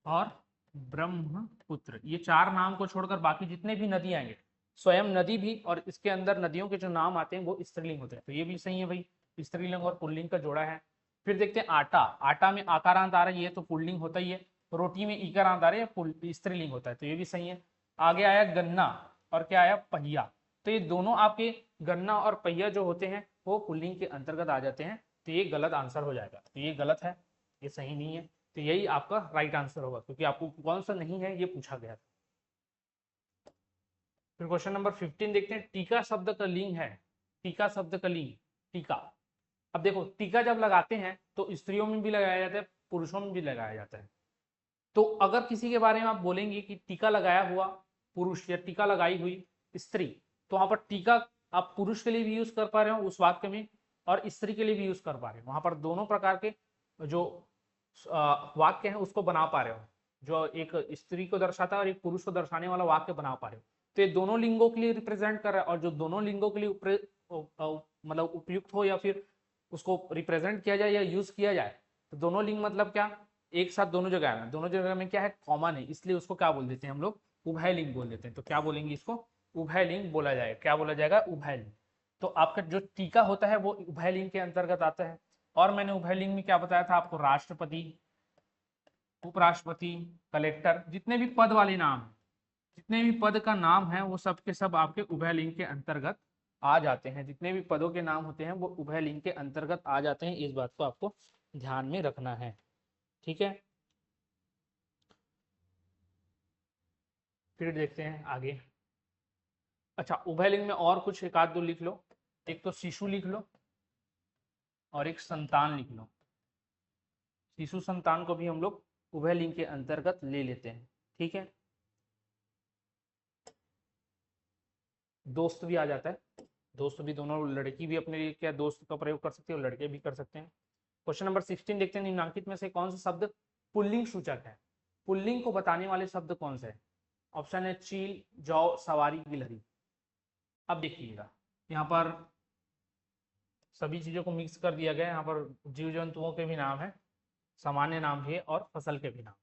और ब्रह्मपुत्र, ये चार नाम को छोड़कर बाकी जितने भी नदी आएंगे, स्वयं नदी भी और इसके अंदर नदियों के जो नाम आते हैं वो स्त्रीलिंग होते हैं। तो ये भी सही है भाई, स्त्रीलिंग और पुल्लिंग का जोड़ा है। फिर देखते हैं आटा। आटा में आकारांत आ रहा है, ये तो पुल्लिंग होता ही है। रोटी में ईकारांत आ रहा है, स्त्रीलिंग होता है, तो ये भी सही है। आगे आया गन्ना और क्या आया, पहिया। तो ये दोनों आपके गन्ना और पहिया जो होते हैं वो पुल्लिंग के अंतर्गत आ जाते हैं, तो ये गलत आंसर हो जाएगा। तो ये गलत है, ये सही नहीं है, तो यही आपका राइट आंसर होगा, क्योंकि आपको कौन सा नहीं है ये पूछा गया था। फिर क्वेश्चन नंबर 15 देखते हैं। टीका शब्द का लिंग है, टीका शब्द का लिंग, टीका। अब देखो टीका जब लगाते हैं तो स्त्रियों में भी लगाया जाता है, पुरुषों में भी लगाया जाता है। तो अगर किसी के बारे में आप बोलेंगे कि टीका लगाया हुआ पुरुष या टीका लगाई हुई स्त्री, तो वहां पर टीका आप पुरुष के लिए भी यूज कर पा रहे हो उस वाक्य में, और स्त्री के लिए भी यूज कर पा रहे हो। वहां पर दोनों प्रकार के जो वाक्य है उसको बना पा रहे हो, जो एक स्त्री को दर्शाता है और एक पुरुष को दर्शाने वाला वाक्य बना पा रहे हो। तो ये दोनों लिंगों के लिए रिप्रेजेंट कर रहा है, और जो दोनों लिंगों के लिए मतलब उपयुक्त हो या फिर उसको रिप्रेजेंट किया जाए या यूज किया जाए, तो दोनों लिंग मतलब क्या, एक साथ दोनों जगह में, दोनों जगह में क्या है, कॉमन है, इसलिए उसको क्या बोल देते हैं हम लोग, उभय लिंग बोल देते हैं। तो क्या बोलेंगे इसको, उभय लिंग बोला जाएगा। क्या बोला जाएगा, उभय लिंग। तो आपका जो टीका होता है वो उभय लिंग के अंतर्गत आता है। और मैंने उभय लिंग में क्या बताया था आपको, राष्ट्रपति, उपराष्ट्रपति, कलेक्टर, जितने भी पद वाले नाम हैं, जितने भी पद का नाम है वो सब के सब आपके उभय लिंग के अंतर्गत आ जाते हैं। जितने भी पदों के नाम होते हैं वो उभय लिंग के अंतर्गत आ जाते हैं, इस बात को आपको ध्यान में रखना है। ठीक है, फिर देखते हैं आगे। अच्छा, उभय लिंग में और कुछ एक आध दो लिख लो। एक तो शिशु लिख लो और एक संतान लिख लो। शिशु संतान को भी हम लोग उभय लिंग के अंतर्गत ले लेते हैं। ठीक है, दोस्त भी आ जाता है, दोस्त भी, दोनों लड़की भी अपने लिए क्या दोस्त का प्रयोग कर सकती है और लड़के भी कर सकते हैं। क्वेश्चन नंबर 16 देखते हैं, निम्नलिखित में से कौन सा शब्द पुल्लिंग सूचक है। पुल्लिंग को बताने वाले शब्द कौन से हैं। ऑप्शन है चील, जौ, सवारी, गिलहरी। अब देखिएगा, यहाँ पर सभी चीजों को मिक्स कर दिया गया है। यहाँ पर जीव जंतुओं के भी नाम है, सामान्य नाम भी है और फसल के भी नाम।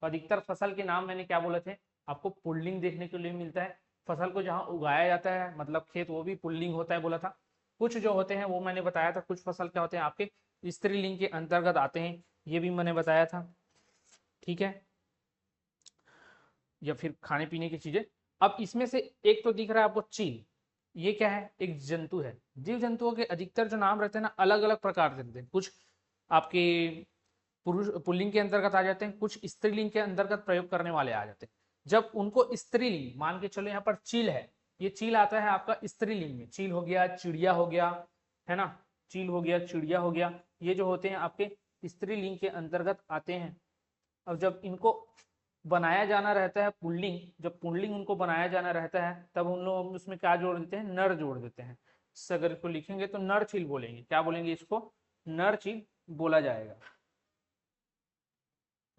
तो अधिकतर फसल के नाम मैंने क्या बोले थे आपको, पुल्लिंग देखने के लिए मिलता है। फसल को जहाँ उगाया जाता है मतलब खेत, वो भी पुल्लिंग होता है बोला था। कुछ जो होते हैं वो मैंने बताया था, कुछ फसल क्या होते हैं आपके स्त्रीलिंग के अंतर्गत आते हैं, ये भी मैंने बताया था। ठीक है, या फिर खाने पीने की चीजें। अब इसमें से एक तो दिख रहा है आपको चील, ये क्या है, एक जंतु है। जीव जंतुओं के अधिकतर जो नाम रहते हैं ना, अलग अलग प्रकार के रहते हैं। कुछ आपके पुरुष पुल्लिंग के अंतर्गत आ जाते हैं, कुछ स्त्रीलिंग के अंतर्गत प्रयोग करने वाले आ जाते हैं। जब उनको स्त्रीलिंग मान के चलो, यहाँ पर चील है, ये चील आता है आपका स्त्रीलिंग में। चील हो गया, चिड़िया हो गया, है ना, चील हो गया, चिड़िया हो गया, ये जो होते हैं आपके स्त्रीलिंग के अंतर्गत आते हैं। अब जब इनको बनाया जाना रहता है पुल्लिंग, जब पुल्लिंग उनको बनाया जाना रहता है, तब उन लोग उसमें क्या जोड़ देते हैं, नर जोड़ देते हैं। अगर इसको लिखेंगे तो नर चील बोलेंगे। क्या बोलेंगे इसको, नर चील बोला जाएगा।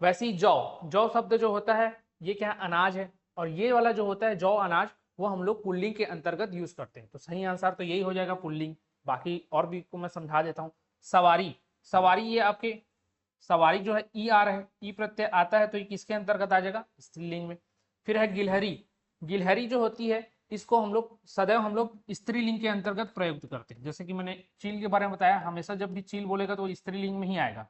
वैसे ही जौ, जौ शब्द जो होता है ये क्या अनाज है, और ये वाला जो होता है जौ अनाज, वो हम लोग पुल्लिंग के अंतर्गत यूज करते हैं। तो सही आंसर तो यही हो जाएगा पुल्लिंग। बाकी और भी को मैं समझा देता हूँ। सवारी, सवारी ये आपके, सवारी जो है ई आ रहा है, ई प्रत्यय आता है तो ये किसके अंतर्गत आ जाएगा, स्त्रीलिंग में। फिर है गिलहरी, गिलहरी जो होती है इसको हम लोग सदैव हम लोग स्त्रीलिंग के अंतर्गत प्रयुक्त करते हैं। जैसे कि मैंने चील के बारे में बताया, हमेशा जब भी चील बोलेगा तो स्त्रीलिंग में ही आएगा,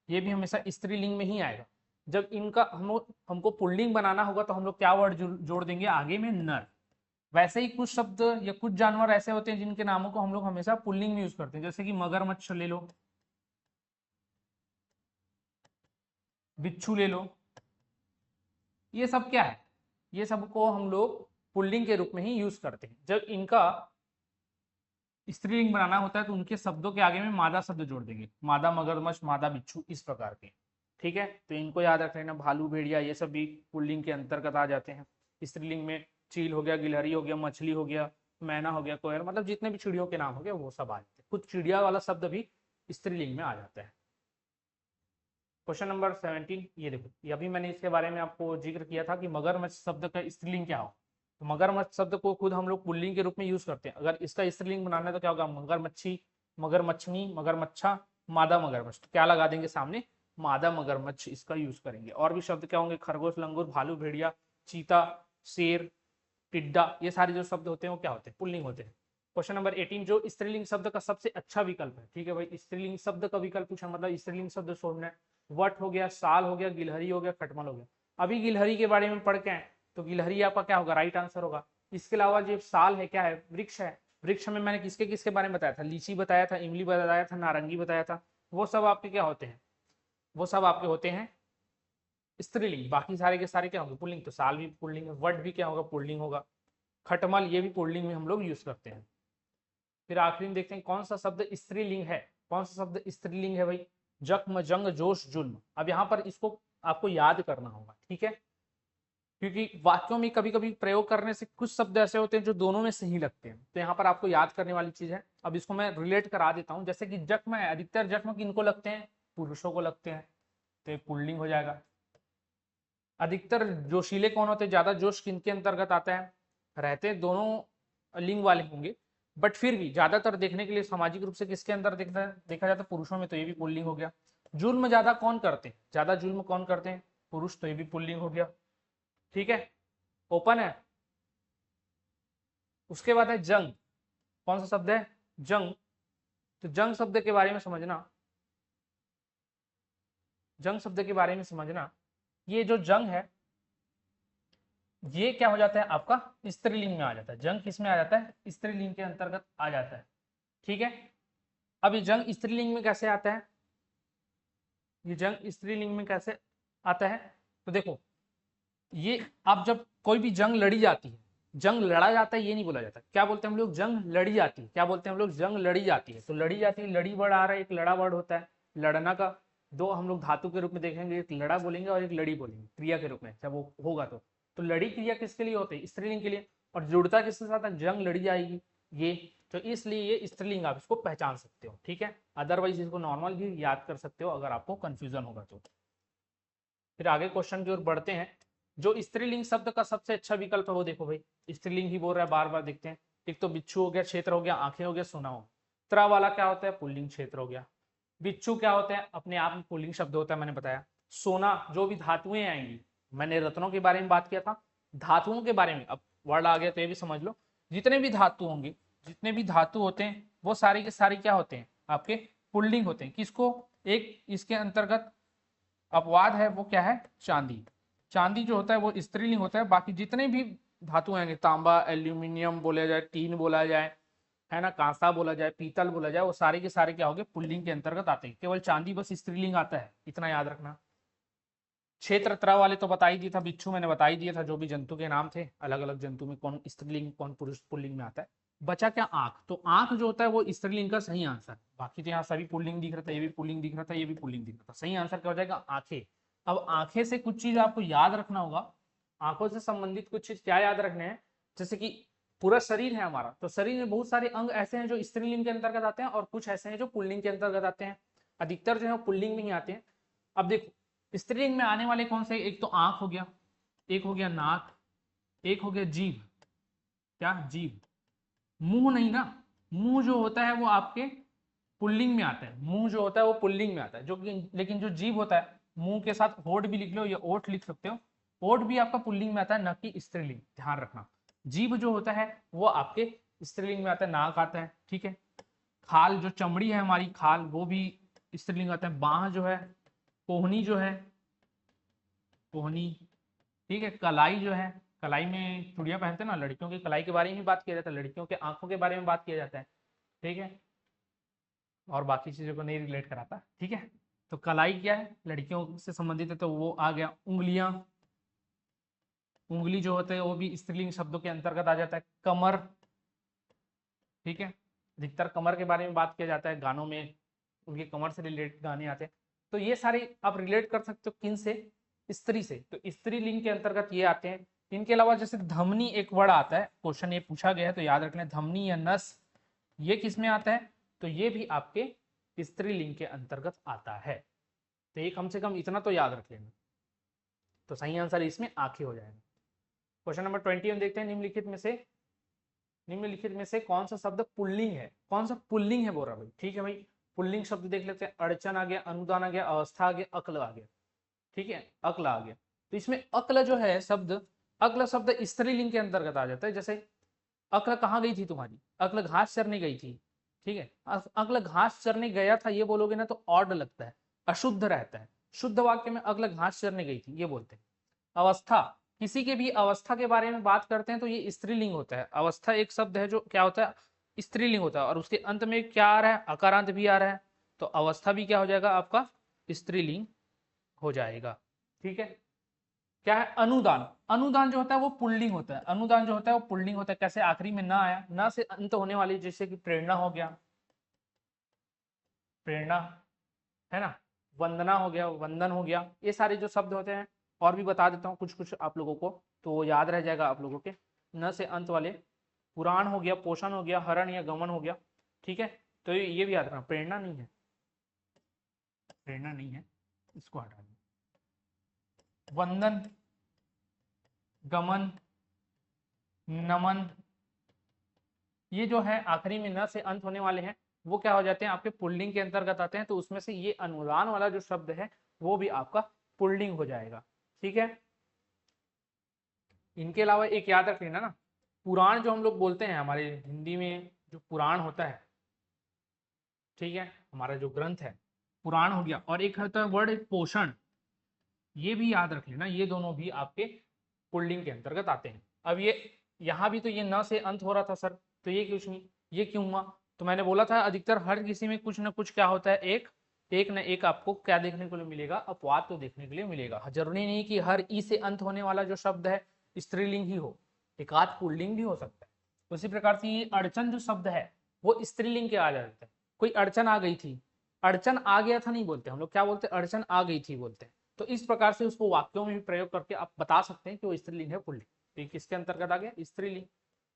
ये भी हमेशा स्त्रीलिंग में ही आएगा। जब इनका हमको पुल्लिंग बनाना होगा तो हम लोग क्या वर्ड जोड़ देंगे आगे में, नर। वैसे ही कुछ शब्द या कुछ जानवर ऐसे होते हैं जिनके नामों को हम लोग हमेशा पुल्लिंग में यूज करते हैं। जैसे कि मगरमच्छ ले लो, बिच्छू ले लो, ये सब क्या है, ये सब को हम लोग पुल्लिंग के रूप में ही यूज करते हैं। जब इनका स्त्रीलिंग बनाना होता है तो उनके शब्दों के आगे में मादा शब्द जोड़ देंगे, मादा मगरमच्छ, मादा बिच्छू, इस प्रकार के। ठीक है, तो इनको याद रख लेना। भालू, भेड़िया, ये सब भी पुल्लिंग के अंतर्गत आ जाते हैं। स्त्रीलिंग में चील हो गया, गिलहरी हो गया, मछली हो गया, मैना हो गया, कोयल, मतलब जितने भी चिड़ियों के नाम हो गए वो सब आ जाते हैं। कुछ चिड़िया वाला शब्द भी स्त्रीलिंग में आ जाता है। क्वेश्चन नंबर 17, ये देखो, ये अभी मैंने इसके बारे में आपको जिक्र किया था कि मगरमच्छ शब्द का स्त्रीलिंग क्या हो। तो मगरमच्छ शब्द को खुद हम लोग पुल्लिंग के रूप में यूज करते हैं। अगर इसका स्त्रीलिंग बनाना है तो क्या होगा, मगरमच्छी, मगरमच्छनी, मगरमच्छा, मादा मगरमच्छ। तो क्या लगा देंगे सामने, मादा मगरमच्छ, इसका यूज करेंगे। और भी शब्द क्या होंगे, खरगोश, लंगूर, भालू, भेड़िया, चीता, शेर, टिड्डा, ये सारे जो शब्द होते हैं वो क्या होते हैं, पुल्लिंग होते हैं। क्वेश्चन नंबर 18, जो स्त्रीलिंग शब्द का सबसे अच्छा विकल्प है। ठीक है भाई, स्त्रीलिंग शब्द का विकल्प पूछा, मतलब स्त्रीलिंग शब्द छोड़ना है। वट हो गया, साल हो गया, गिलहरी हो गया, खटमल हो गया। अभी गिलहरी के बारे में पढ़ के आए तो गिलहरी आपका क्या होगा, राइट आंसर होगा। इसके अलावा जो साल है क्या है, वृक्ष है। वृक्ष में मैंने किसके किसके बारे में बताया था, लीची बताया था, इमली बताया था, नारंगी बताया था। वो सब आपके क्या होते हैं, वो सब आपके होते हैं स्त्रीलिंग। बाकी सारे के सारे क्या होंगे, पुल्लिंग। तो साल भी पुल्लिंग है, वट भी क्या होगा, पुल्लिंग होगा, खटमल ये भी पुल्लिंग में हम लोग यूज करते हैं। फिर आखिरी में देखते हैं कौन सा शब्द स्त्रीलिंग है। कौन सा शब्द स्त्रीलिंग है भाई, जख्म, जंग, जोश, जुल्म। अब यहाँ पर इसको आपको याद करना होगा। ठीक है, क्योंकि वाक्यों में कभी कभी प्रयोग करने से कुछ शब्द ऐसे होते हैं जो दोनों में सही लगते हैं, तो यहाँ पर आपको याद करने वाली चीज है। अब इसको मैं रिलेट करा देता हूँ। जैसे कि जख्म है, अधिकतर जख्म किनको लगते हैं, पुरुषों को लगते हैं, तो पुल्लिंग हो जाएगा। अधिकतर जोशीले कौन होते हैं, ज्यादा जोश किनके अंतर्गत आता है, रहते दोनों लिंग वाले होंगे, बट फिर भी ज्यादातर देखने के लिए सामाजिक रूप से किसके अंदर देखा जाता है, पुरुषों में, तो ये भी पुल्लिंग हो गया। जुल्म ज्यादा कौन करते हैं, ज्यादा जुल्म कौन करते हैं, पुरुष, तो ये भी पुल्लिंग हो गया। ठीक है, ओपन है। उसके बाद है जंग। कौन सा शब्द है, जंग। तो जंग शब्द के बारे में समझना, जंग शब्द के बारे में समझना, ये जो जंग है ये क्या हो जाता है आपका, स्त्रीलिंग में आ जाता है। जंग किस में आ जाता है, स्त्रीलिंग के अंतर्गत आ जाता है। ठीक है, अब ये जंग स्त्रीलिंग में कैसे आता है, ये जंग स्त्रीलिंग में कैसे आता है, तो देखो, ये अब जब कोई भी जंग लड़ी जाती है, जंग लड़ा जाता है ये नहीं बोला जाता, क्या बोलते हैं हम लोग, जंग लड़ी जाती है। क्या बोलते हैं हम लोग, जंग लड़ी जाती है। तो लड़ी जाती है, लड़ी वर्ड आ रहा है, एक लड़ा वर्ड होता है। लड़ना का दो हम लोग धातु के रूप में देखेंगे, एक लड़ा बोलेंगे और एक लड़ी बोलेंगे क्रिया के रूप में जब वो होगा। तो लड़ी क्रिया किसके लिए होती है, स्त्रीलिंग के लिए। और जुड़ता किसके साथ है, जंग लड़ी जाएगी ये, तो इसलिए ये स्त्रीलिंग आप इसको पहचान सकते हो। ठीक है, अदरवाइज इसको नॉर्मल भी याद कर सकते हो अगर आपको कंफ्यूजन होगा तो। फिर आगे क्वेश्चन की ओर बढ़ते हैं। जो स्त्रीलिंग शब्द का सबसे अच्छा विकल्प है वो देखो भाई, स्त्रीलिंग ही बोल रहा है बार बार, देखते हैं। एक तो बिच्छू हो गया, क्षेत्र हो गया, आंखें हो गया, सोना हो। त्रा वाला क्या होता है, पुल्लिंग क्षेत्र हो गया। बिच्छू क्या होता है, अपने आप में पुल्लिंग शब्द होता है, मैंने बताया। सोना, जो भी धातुएं आएंगी, मैंने रत्नों के बारे में बात किया था, धातुओं के बारे में अब वर्ड आ गया तो ये भी समझ लो। जितने भी धातु होंगे, जितने भी धातु होते हैं वो सारे के सारे क्या होते हैं आपके, पुल्लिंग होते हैं। किसको, एक इसके अंतर्गत अपवाद है वो क्या है, चांदी। चांदी जो होता है वो स्त्रीलिंग होता है। बाकी जितने भी धातु आएंगे, तांबा, एल्यूमिनियम बोला जाए, टीन बोला जाए, है ना, कांसा बोला जाए, पीतल बोला जाए, वो सारे के सारे क्या होंगे, पुल्लिंग के अंतर्गत आते हैं। केवल चांदी बस स्त्रीलिंग आता है, इतना याद रखना। क्षेत्र त्र वाले तो बता ही दिया था, बिच्छू मैंने बता ही दिया था, जो भी जंतु के नाम थे, अलग अलग जंतु में कौन स्त्रीलिंग कौन पुरुष पुल्लिंग में आता है। बचा क्या, आंख। तो आंख जो होता है वो स्त्रीलिंग का सही आंसर। बाकी तो यहाँ सभी पुल्लिंग दिख रहा था, ये भी पुल्लिंग दिख रहा था, ये भी पुल्लिंग दिख रहा था। सही आंसर क्या हो जाएगा, आंखें। अब आंखें से कुछ चीज आपको याद रखना होगा। आंखों से संबंधित कुछ चीज क्या याद रखने हैं, जैसे कि पूरा शरीर है हमारा, तो शरीर में बहुत सारे अंग ऐसे हैं जो स्त्रीलिंग के अंतर्गत आते हैं और कुछ ऐसे हैं जो पुल्लिंग के अंतर्गत आते हैं। अधिकतर जो है वो पुल्लिंग में ही आते हैं। अब देखो, स्त्रीलिंग में आने वाले कौन से, एक तो आंख हो गया, एक हो गया नाक, एक हो गया जीभ। क्या, जीभ। मुंह नहीं ना, मुंह जो होता है वो आपके पुल्लिंग में आता है। मुंह जो होता है वो पुल्लिंग में आता है, जो लेकिन जो जीभ होता है, मुंह के साथ होठ भी लिख लो या ओठ लिख सकते हो, ओठ भी आपका पुल्लिंग में आता है, न कि स्त्रीलिंग, ध्यान रखना। जीभ जो होता है वो आपके स्त्रीलिंग में आता है, नाक आता है। ठीक है, खाल, जो चमड़ी है हमारी खाल, वो भी स्त्रीलिंग आता है। बाह जो है, कोहनी जो है, कोहनी। ठीक है, कलाई जो है, कलाई में चूड़ियां पहनते हैं ना, लड़कियों की कलाई के बारे में बात किया जाता है, लड़कियों के आंखों के बारे में बात किया जाता है। ठीक है, और बाकी चीजों को नहीं रिलेट कराता। ठीक है, तो कलाई क्या है, लड़कियों से संबंधित है, तो वो आ गया। उंगलियां, उंगली जो होते हैं वो भी स्त्रीलिंग शब्दों के अंतर्गत आ जाता है। कमर, ठीक है, अधिकतर कमर के बारे में बात किया जाता है गानों में, उनके कमर से रिलेटेड गाने आते हैं। तो ये सारे आप रिलेट कर सकते हो किन से, स्त्री से, तो स्त्रीलिंग के अंतर्गत ये आते हैं। इनके अलावा जैसे धमनी एक वर्ड आता है, क्वेश्चन ये पूछा गया है तो याद रख लें, धमनी या नस, ये किस में आता है, तो ये भी आपके स्त्रीलिंग के अंतर्गत आता है। तो ये कम से कम इतना तो याद रख लेना। तो सही आंसर इसमें आंखें हो जाएगा। क्वेश्चन नंबर 20 हम देखते हैं, निम्नलिखित में से कौन सा शब्द पुल्लिंग है, कौन सा पुल्लिंग है बोल रहा भाई। ठीक है भाई, पुल्लिंग शब्द देख लेते हैं। अड़चन आ गया, अनुदान आ गया, अवस्था आ गया, अक्ल आ गया। ठीक है, अक्ल आ गया। तो इसमें अक्ल जो है शब्द, अक्ल शब्द स्त्रीलिंग के अंतर्गत आ जाता है। जैसे अक्ल कहाँ गई थी तुम्हारी, अक्ल घास चरने गई थी। ठीक है, अक्ल घास चरने गया था ये बोलोगे ना तो ऑड लगता है, अशुद्ध रहता है। शुद्ध वाक्य में अक्ल घास चरने गई थी ये बोलते हैं। अवस्था, किसी के भी अवस्था के बारे में बात करते हैं तो ये स्त्रीलिंग होता है। अवस्था एक शब्द है जो क्या होता है, स्त्रीलिंग होता है, और उसके अंत में क्या आ रहा है, अकारांत भी आ रहा है, तो अवस्था भी क्या हो जाएगा आपका, स्त्रीलिंग हो जाएगा। ठीक है, क्या है, अनुदान। अनुदान जो होता है वो पुल्लिंग होता है, अनुदान जो होता है वो पुल्लिंग होता है। कैसे, आखिरी में ना आया, ना से अंत होने वाली, जैसे कि प्रेरणा हो गया, प्रेरणा, है ना, वंदना हो गया, वंदन हो गया, ये सारे जो शब्द होते हैं। और भी बता देता हूँ कुछ कुछ आप लोगों को, तो वो याद रह जाएगा आप लोगों के, न से अंत वाले। पुराण हो गया, पोषण हो गया, हरण या गमन हो गया। ठीक है, तो ये भी याद रखना, प्रेरणा नहीं है, प्रेरणा नहीं है, इसको हटा दें। वंदन, गमन, नमन, ये जो है आखिरी में न से अंत होने वाले हैं वो क्या हो जाते हैं, आपके पुल्लिंग के अंतर्गत आते हैं। तो उसमें से ये अनुदान वाला जो शब्द है वो भी आपका पुल्लिंग हो जाएगा। ठीक है, इनके अलावा एक याद रख लेना ना, पुराण जो हम लोग बोलते हैं हमारे हिंदी में, जो पुराण होता है, ठीक है, हमारा जो ग्रंथ है पुराण हो गया, और एक होता है वर्ड पोषण, ये भी याद रख लेना, ये दोनों भी आपके पुल्लिंग के अंतर्गत आते हैं। अब ये यहाँ भी तो ये न से अंत हो रहा था सर, तो ये कुछ नहीं, ये क्यों हुआ? तो मैंने बोला था अधिकतर हर किसी में कुछ ना कुछ क्या होता है, एक न एक आपको क्या देखने को मिलेगा, अपवाद तो देखने के लिए मिलेगा। जरूरी नहीं कि हर ई से अंत होने वाला जो शब्द है स्त्रीलिंग ही हो, एक आध पुल्लिंग भी हो सकता है। उसी प्रकार से ये अड़चन जो शब्द है वो स्त्रीलिंग के आ जाता है। कोई अड़चन आ गई थी, अड़चन आ गया था नहीं बोलते हम लोग, क्या बोलते हैं, अड़चन आ गई थी बोलते हैं। तो इस प्रकार से उसको वाक्यों में भी प्रयोग करके आप बता सकते हैं कि वो स्त्रीलिंग है पुल्लिंग। तो ये किसके अंतर्गत आ गया, स्त्रीलिंग।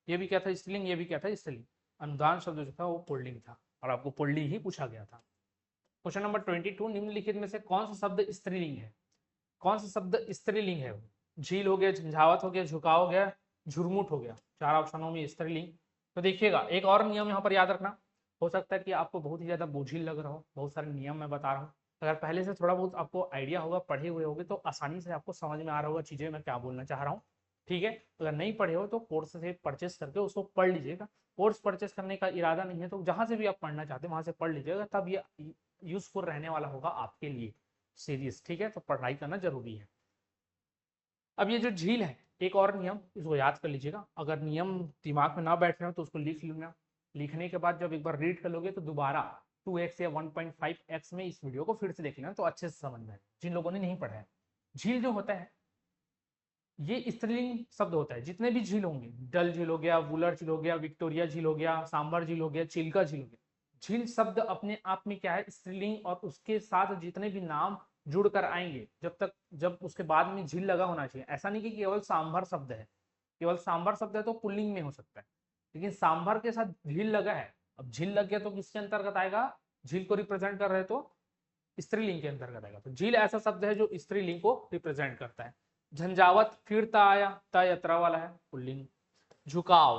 ये भी क्या था, स्त्रीलिंग, ये भी क्या था, स्त्रीलिंग। अनुदान शब्द जो था वो पुल्लिंग था और आपको पुल्लिंग ही पूछा गया था। क्वेश्चन नंबर 22, निम्नलिखित में से कौन सा शब्द स्त्रीलिंग है? कौन सा शब्द स्त्रीलिंग है? झील हो गया, झंझावत हो गया, झुकाव हो गया, झुरमुट हो गया, चार ऑप्शनों में स्त्रीलिंग। तो देखिएगा एक और नियम यहाँ पर याद रखना, हो सकता है कि आपको बहुत ही ज्यादा बोझिल लग रहा हो, बहुत सारे नियम मैं बता रहा हूँ, अगर पहले से थोड़ा बहुत आपको आइडिया होगा, पढ़े हुए होगे, तो आसानी से आपको समझ में आ रहा होगा चीजें मैं क्या बोलना चाह रहा हूँ। ठीक है, अगर नहीं पढ़े हो तो कोर्स से परचेस करके उसको पढ़ लीजिएगा। कोर्स परचेस करने का इरादा नहीं है तो जहां से भी आप पढ़ना चाहते हैं वहां से पढ़ लीजिएगा, तब ये यूजफुल रहने वाला होगा आपके लिए सीरीज। ठीक है, तो पढ़ाई करना जरूरी है। अब ये जो झील है, एक और नियम, इसको याद कर लीजिएगा। अगर नियम दिमाग में ना बैठ रहे हो तो उसको लिख लेना, लिखने के बाद जब एक बार रीड कर लोगे तो दोबारा 2x या 1.5x में इस वीडियो को फिर से देख लेना, तो अच्छे से समझ में आए जिन लोगों ने नहीं पढ़ा है। झील जो होता है ये स्त्रीलिंग शब्द होता है। जितने भी झील होंगे, डल झील हो गया, वुलर झील हो गया, विक्टोरिया झील हो गया, सांबर झील हो गया, चिल्का झील हो गया, झील शब्द अपने आप में क्या है, स्त्रीलिंग, और उसके साथ जितने भी नाम जुड़कर आएंगे, जब उसके बाद में झील लगा होना चाहिए। ऐसा नहीं कि केवल सांभर शब्द है, केवल सांभर शब्द है तो पुल्लिंग में हो सकता है, लेकिन सांभर के साथ झील लगा है, अब झील लग गया तो किसके अंतर्गत आएगा, झील को रिप्रेजेंट कर रहे तो स्त्रीलिंग के अंतर्गत आएगा। तो झील ऐसा शब्द है जो स्त्रीलिंग को रिप्रेजेंट करता है। झंझावत फिर ता आया, ता यात्रा वाला है, पुल्लिंग। झुकाव,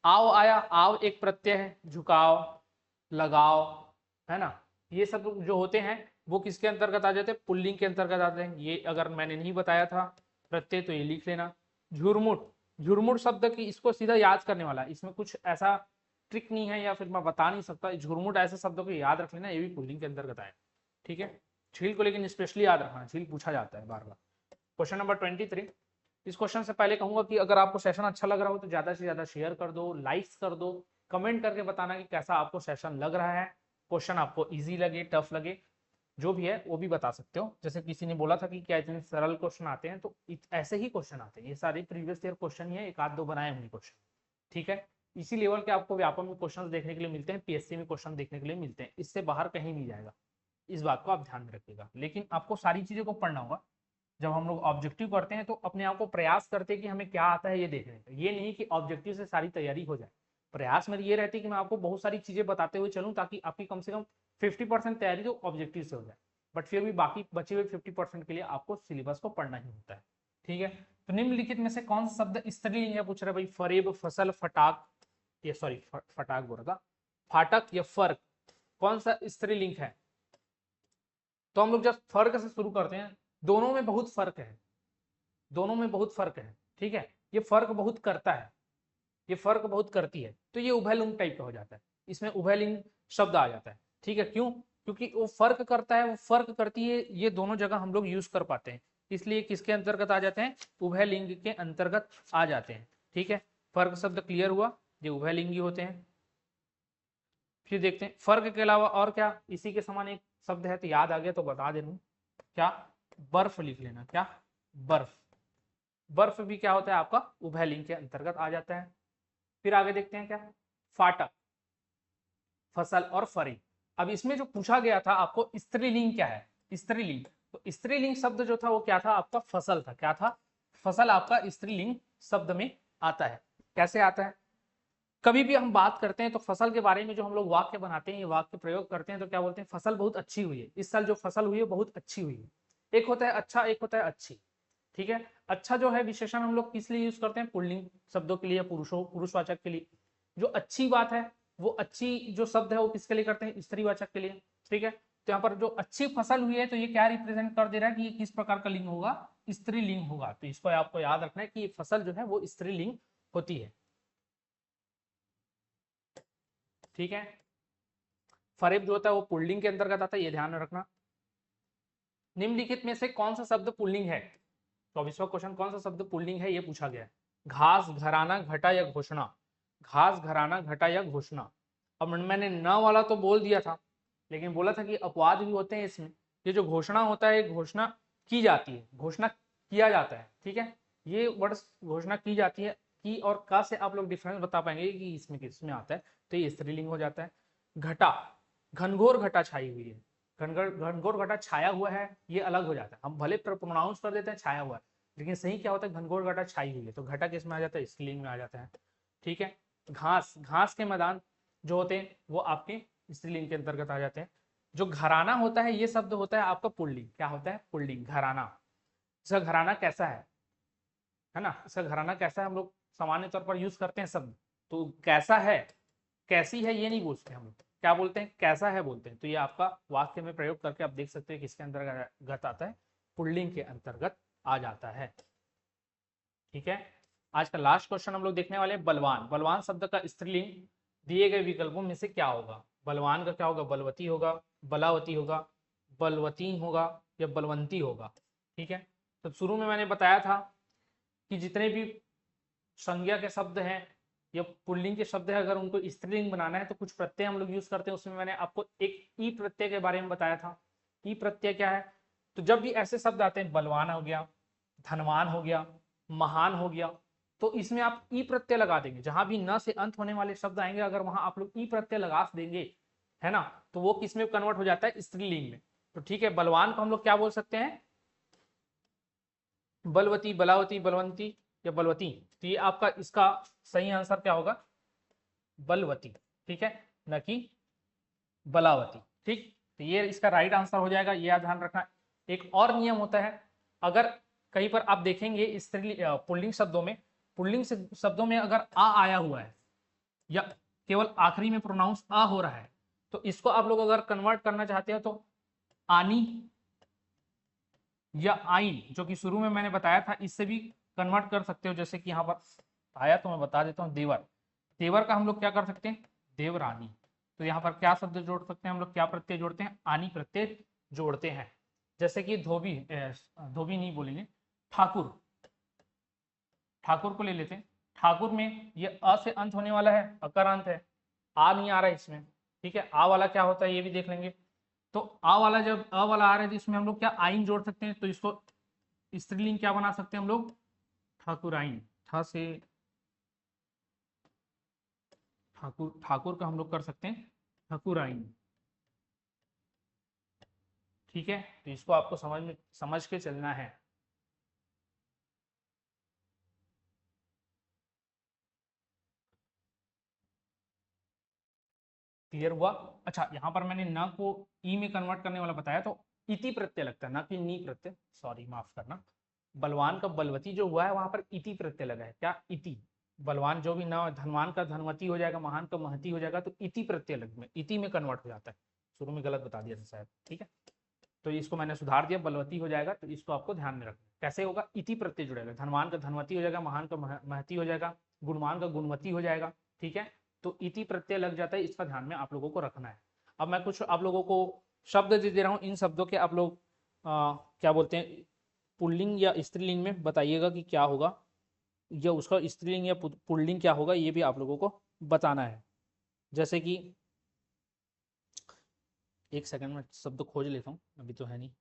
आव आया, आव एक प्रत्यय है, झुकाव, लगाव, है ना, ये सब जो होते हैं वो किसके अंतर्गत आ जाते हैं, पुल्लिंग के अंतर्गत आते हैं। ये अगर मैंने नहीं बताया था प्रत्यय तो ये लिख लेना। झुरमुट, झुरमुट शब्द की इसको सीधा याद करने वाला, इसमें कुछ ऐसा ट्रिक नहीं है या फिर मैं बता नहीं सकता। झुरमुट ऐसे शब्दों को याद रख लेना, ये भी पुल्लिंग के अंतर्गत आए। ठीक है, झील को लेकिन स्पेशली याद रखना, झील पूछा जाता है बार बार। क्वेश्चन नंबर 23, इस क्वेश्चन से पहले कहूंगा कि अगर आपको सेशन अच्छा लग रहा हो तो ज्यादा से ज्यादा शेयर कर दो, लाइक्स कर दो, कमेंट करके बताना कि कैसा आपको सेशन लग रहा है, क्वेश्चन आपको इजी लगे, टफ लगे, जो भी है वो भी बता सकते हो। जैसे किसी ने बोला था कि क्या इतने सरल क्वेश्चन आते हैं, तो ऐसे ही क्वेश्चन आते हैं, ये सारे प्रीवियस ईयर क्वेश्चन ही है, एक आध दो बनाए हुए क्वेश्चन। ठीक है, इसी लेवल के आपको व्यापक में क्वेश्चन देखने के लिए मिलते हैं, पीएससी में क्वेश्चन देखने के लिए मिलते हैं, इससे बाहर कहीं नहीं जाएगा, इस बात को आप ध्यान में रखिएगा। लेकिन आपको सारी चीजों को पढ़ना होगा। जब हम लोग ऑब्जेक्टिव करते हैं तो अपने आप को प्रयास करते हैं कि हमें क्या आता है ये देखने का, ये नहीं कि ऑब्जेक्टिव से सारी तैयारी हो जाए। प्रयास मेरी ये रहती है कि मैं आपको बहुत सारी चीजें बताते हुए चलूं ताकि आपकी कम से कम 50% तैयारी तो ऑब्जेक्टिव से हो जाए, बट फिर भी बाकी बचे हुए 50% के लिए आपको सिलेबस को पढ़ना ही होता है। ठीक है, तो निम्नलिखित में से कौन सा शब्द स्त्रीलिंग है, पूछ रहे भाई। फरेब, फसल, फटाक, ये सॉरी फटाक बोल रहा था, फाटक या फर्क, कौन सा स्त्रीलिंग है? तो हम लोग जब फर्क से शुरू करते हैं, दोनों में बहुत फर्क है, दोनों में बहुत फर्क है। ठीक है, ये फर्क बहुत करता है, ये फर्क बहुत करती है, तो ये उभयलिंग टाइप का हो जाता है, इसमें उभयलिंग शब्द आ जाता है। ठीक है, क्यों? क्योंकि वो फर्क करता है, वो फर्क करती है, ये दोनों जगह हम लोग यूज कर पाते हैं, इसलिए किसके अंतर्गत आ जाते हैं, उभयलिंग के अंतर्गत आ जाते हैं। ठीक है, फर्क शब्द क्लियर हुआ, ये उभयलिंगी होते हैं। फिर देखते हैं फर्क के अलावा और क्या इसी के समान एक शब्द है, तो याद आ गया तो बता दे दूं, क्या, बर्फ लिख लेना, क्या, बर्फ। बर्फ भी क्या होता है आपका, उभयलिंग के अंतर्गत आ जाता है। फिर आगे देखते हैं क्या, फाटक, फसल और फरी। अब इसमें जो पूछा गया था आपको स्त्रीलिंग क्या है, स्त्रीलिंग, तो स्त्रीलिंग शब्द जो था वो क्या था आपका, फसल था। क्या था, फसल आपका स्त्रीलिंग शब्द में आता है। कैसे आता है, कभी भी हम बात करते हैं तो फसल के बारे में जो हम लोग वाक्य बनाते हैं, ये वाक्य प्रयोग करते हैं, तो क्या बोलते हैं, फसल बहुत अच्छी हुई है, इस साल जो फसल हुई है बहुत अच्छी हुई है। एक होता है अच्छा, एक होता है अच्छी। ठीक है, अच्छा जो है विशेषण हम लोग किस लिए यूज करते हैं, पुल्लिंग शब्दों के लिए, पुरुषों, पुरुषवाचक के लिए। जो अच्छी बात है, वो अच्छी जो शब्द है वो किसके लिए करते हैं, स्त्रीवाचक के लिए, ठीक है। तो यहाँ पर जो अच्छी फसल हुई है तो ये क्या रिप्रेजेंट कर दे रहा है कि ये किस प्रकार का लिंग होगा, स्त्रीलिंग होगा। तो इसको आपको याद रखना है कि ये फसल जो है वो स्त्रीलिंग होती है, ठीक है। फरेब जो होता है वो पुल्लिंग के अंतर्गत आता है, ये ध्यान में रखना। निम्नलिखित में से कौन सा शब्द पुल्लिंग है, 24वां क्वेश्चन, कौन सा शब्द पुल्लिंग है ये पूछा गया है। घास, घराना, घटा या घोषणा। घास, घराना, घटा या घोषणा। अब मैंने न वाला तो बोल दिया था, लेकिन बोला था कि अपवाद भी होते हैं इसमें। ये जो घोषणा होता है, घोषणा की जाती है, घोषणा किया जाता है, ठीक है। ये वर्ड घोषणा की जाती है, की और का से आप लोग डिफरेंस बता पाएंगे कि इसमें किसमें आता है, तो ये स्त्रीलिंग हो जाता है। घटा, घनघोर घटा छाई हुई है, घनघोर घटा छाया हुआ है, ये अलग हो जाता है। हम भले प्रोनाउंस कर देते हैं छाया हुआ है, लेकिन सही क्या होता है, घनघोर घटा छाई हुई है, तो घटा किस में आ जाता है, स्त्रीलिंग में आ जाता है, ठीक है। घास, घास के मैदान जो होते हैं वो आपके स्त्रीलिंग के अंतर्गत आ जाते हैं। जो घराना होता है ये शब्द होता है आपका पुल्लिंग, क्या होता है, पुल्लिंग, घराना। इसका घराना कैसा है ना, इसका घराना कैसा है हम लोग सामान्य तौर पर यूज करते हैं शब्द, तो कैसा है, कैसी है ये नहीं पूछते हम लोग, क्या बोलते हैं, कैसा है बोलते हैं। तो ये आपका वाक्य में प्रयोग करके आप देख सकते हैं किसके अंतर्गत आता है, पुल्लिंग के अंतर्गत आ जाता है, ठीक है। आज का लास्ट क्वेश्चन हम लोग देखने वाले हैं बलवान। बलवान शब्द का स्त्रीलिंग दिए गए विकल्पों में से क्या होगा। बलवान का क्या होगा, बलवती होगा, बलावती होगा, बलवती होगा या बलवंती होगा, ठीक है। तो शुरू में मैंने बताया था कि जितने भी संज्ञा के शब्द हैं या पुल्लिंग के शब्द है, अगर उनको स्त्रीलिंग बनाना है तो कुछ प्रत्यय हम लोग यूज करते हैं। उसमें मैंने आपको एक ई प्रत्यय के बारे में बताया था। ई प्रत्यय क्या है, तो जब भी ऐसे शब्द आते हैं, बलवान हो गया, धनवान हो गया, महान हो गया, तो इसमें आप ई प्रत्यय लगा देंगे। जहां भी न से अंत होने वाले शब्द आएंगे, अगर वहां आप लोग ई प्रत्यय लगा देंगे, है ना, तो वो किस में कन्वर्ट हो जाता है, स्त्रीलिंग में। तो ठीक है, बलवान को हम लोग क्या बोल सकते हैं, बलवती, बलावती, बलवंती या बलवती। तो ये आपका इसका सही आंसर क्या होगा, बलवती, ठीक है, न कि बलावती, ठीक। तो ये इसका राइट आंसर हो जाएगा, ये ध्यान रखना। एक और नियम होता है, अगर कहीं पर आप देखेंगे स्त्री पुल्लिंग शब्दों में, पुल्लिंग शब्दों में अगर आ आया हुआ है या केवल आखिरी में प्रोनाउंस आ हो रहा है, तो इसको आप लोग अगर कन्वर्ट करना चाहते हो तो आनी या आइन, जो कि शुरू में मैंने बताया था, इससे भी कन्वर्ट कर सकते हो। जैसे कि यहाँ पर आया तो मैं बता देता हूँ, देवर, देवर का हम लोग क्या कर सकते हैं, देवरानी। तो यहाँ पर क्या शब्द जोड़ सकते हैं हम लोग, क्या प्रत्यय जोड़ते हैं, आनी प्रत्यय जोड़ते हैं। जैसे कि धोबी, धोबी नहीं बोलेंगे, ठाकुर, ठाकुर को ले लेते हैं। ठाकुर में ये अ से अंत होने वाला है, अकारांत है, आ नहीं आ रहा है इसमें, ठीक है। आ वाला क्या होता है ये भी देख लेंगे। तो आ वाला, जब अ वाला आ रहा है तो इसमें हम लोग क्या आइन जोड़ सकते हैं, तो इसको स्त्रीलिंग क्या बना सकते हैं हम लोग, ठाकुराइन। ठा से ठाकुर, ठाकुर का हम लोग कर सकते हैं ठाकुराइन, ठीक है। तो इसको आपको समझ के चलना है। क्लियर हुआ। अच्छा, यहाँ पर मैंने न को ई में कन्वर्ट करने वाला बताया, तो इति प्रत्यय लगता है, ना कि नी प्रत्यय, सॉरी माफ करना। बलवान का बलवती जो हुआ है वहां पर इति प्रत्यय लगा है, क्या, इति। बलवान जो भी ना, धनवान का धनवती हो जाएगा, महान का महती हो जाएगा, तो इति प्रत्यय लग में, इति में कन्वर्ट हो जाता है। शुरू में गलत बता दिया था शायद, ठीक है। तो इसको मैंने सुधार दिया, बलवती हो जाएगा, तो इसको आपको ध्यान में रखना। कैसे होगा, इति प्रत्यय जुड़ेगा, धनवान का धनवती हो जाएगा, महान का महती हो जाएगा, गुणवान का गुणवती हो जाएगा, ठीक है। तो इति प्रत्यय लग जाता है, इसका ध्यान में आप लोगों को रखना है। अब मैं कुछ आप लोगों को शब्द दे रहा हूँ, इन शब्दों के आप लोग क्या बोलते हैं, पुल्लिंग या स्त्रीलिंग में बताइएगा कि क्या होगा, या उसका स्त्रीलिंग या पुल्लिंग क्या होगा, ये भी आप लोगों को बताना है। जैसे कि एक सेकंड में शब्द खोज लेता हूँ, अभी तो है नहीं।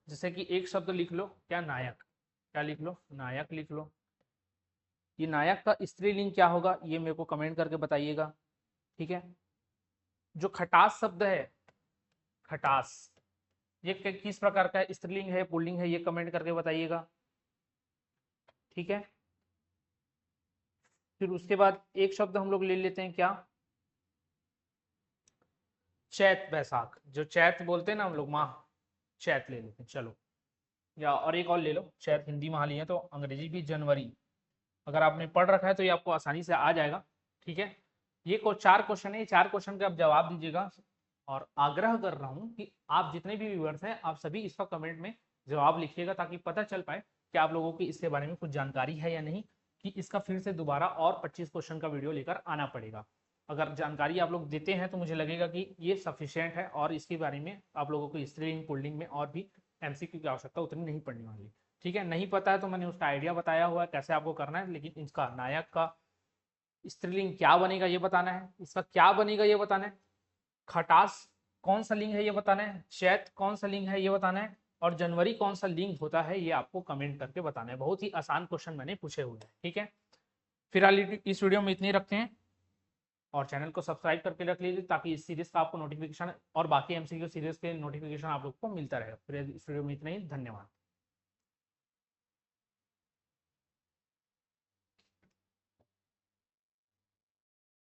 जैसे कि एक शब्द लिख लो, क्या, नायक, क्या लिख लो, नायक लिख लो। ये नायक का स्त्रीलिंग क्या होगा, ये मेरे को कमेंट करके बताइएगा, ठीक है। जो खटास शब्द है, खटास, ये किस प्रकार का स्त्रीलिंग है, पुल्लिंग है, ये कमेंट करके बताइएगा, ठीक है। फिर उसके बाद एक शब्द हम लोग ले लेते हैं, क्या, चैत बैसाख, जो चैत बोलते हैं ना हम लोग, माह, चैत ले लेते हैं, चलो। या और एक और ले लो, चैत हिंदी माह लिए तो अंग्रेजी भी जनवरी, अगर आपने पढ़ रखा है तो ये आपको आसानी से आ जाएगा। ठीक है, ये 4 क्वेश्चन है, ये 4 क्वेश्चन के आप जवाब दीजिएगा और आग्रह कर रहा हूँ कि आप जितने भी व्यूअर्स हैं आप सभी इसका कमेंट में जवाब लिखिएगा, ताकि पता चल पाए कि आप लोगों की इसके बारे में कुछ जानकारी है या नहीं, कि इसका फिर से दोबारा और 25 क्वेश्चन का वीडियो लेकर आना पड़ेगा। अगर जानकारी आप लोग देते हैं तो मुझे लगेगा कि ये सफिशिएंट है और इसके बारे में आप लोगों को स्त्रीलिंग पुल्लिंग में और भी एमसीक्यू की आवश्यकता उतनी नहीं पड़ने वाली। ठीक है, नहीं पता है तो मैंने उसका आइडिया बताया हुआ है कैसे आपको करना है, लेकिन इसका नायक का स्त्रीलिंग क्या बनेगा ये बताना है, इसका क्या बनेगा ये बताना है, खटास कौन सा लिंग है ये बताना है, चैत कौन सा लिंग है ये बताना है, और जनवरी कौन सा लिंग होता है ये आपको कमेंट करके बताना है। बहुत ही आसान क्वेश्चन मैंने पूछे हुए हैं। ठीक है, फिलहाल इस वीडियो में इतनी रखते हैं और चैनल को सब्सक्राइब करके रख लीजिए, ताकि इस सीरीज का आपको नोटिफिकेशन और बाकी एमसीक्यू सीरीज के नोटिफिकेशन आप लोग को मिलता रहेगा। फिर इस वीडियो में इतना ही, धन्यवाद।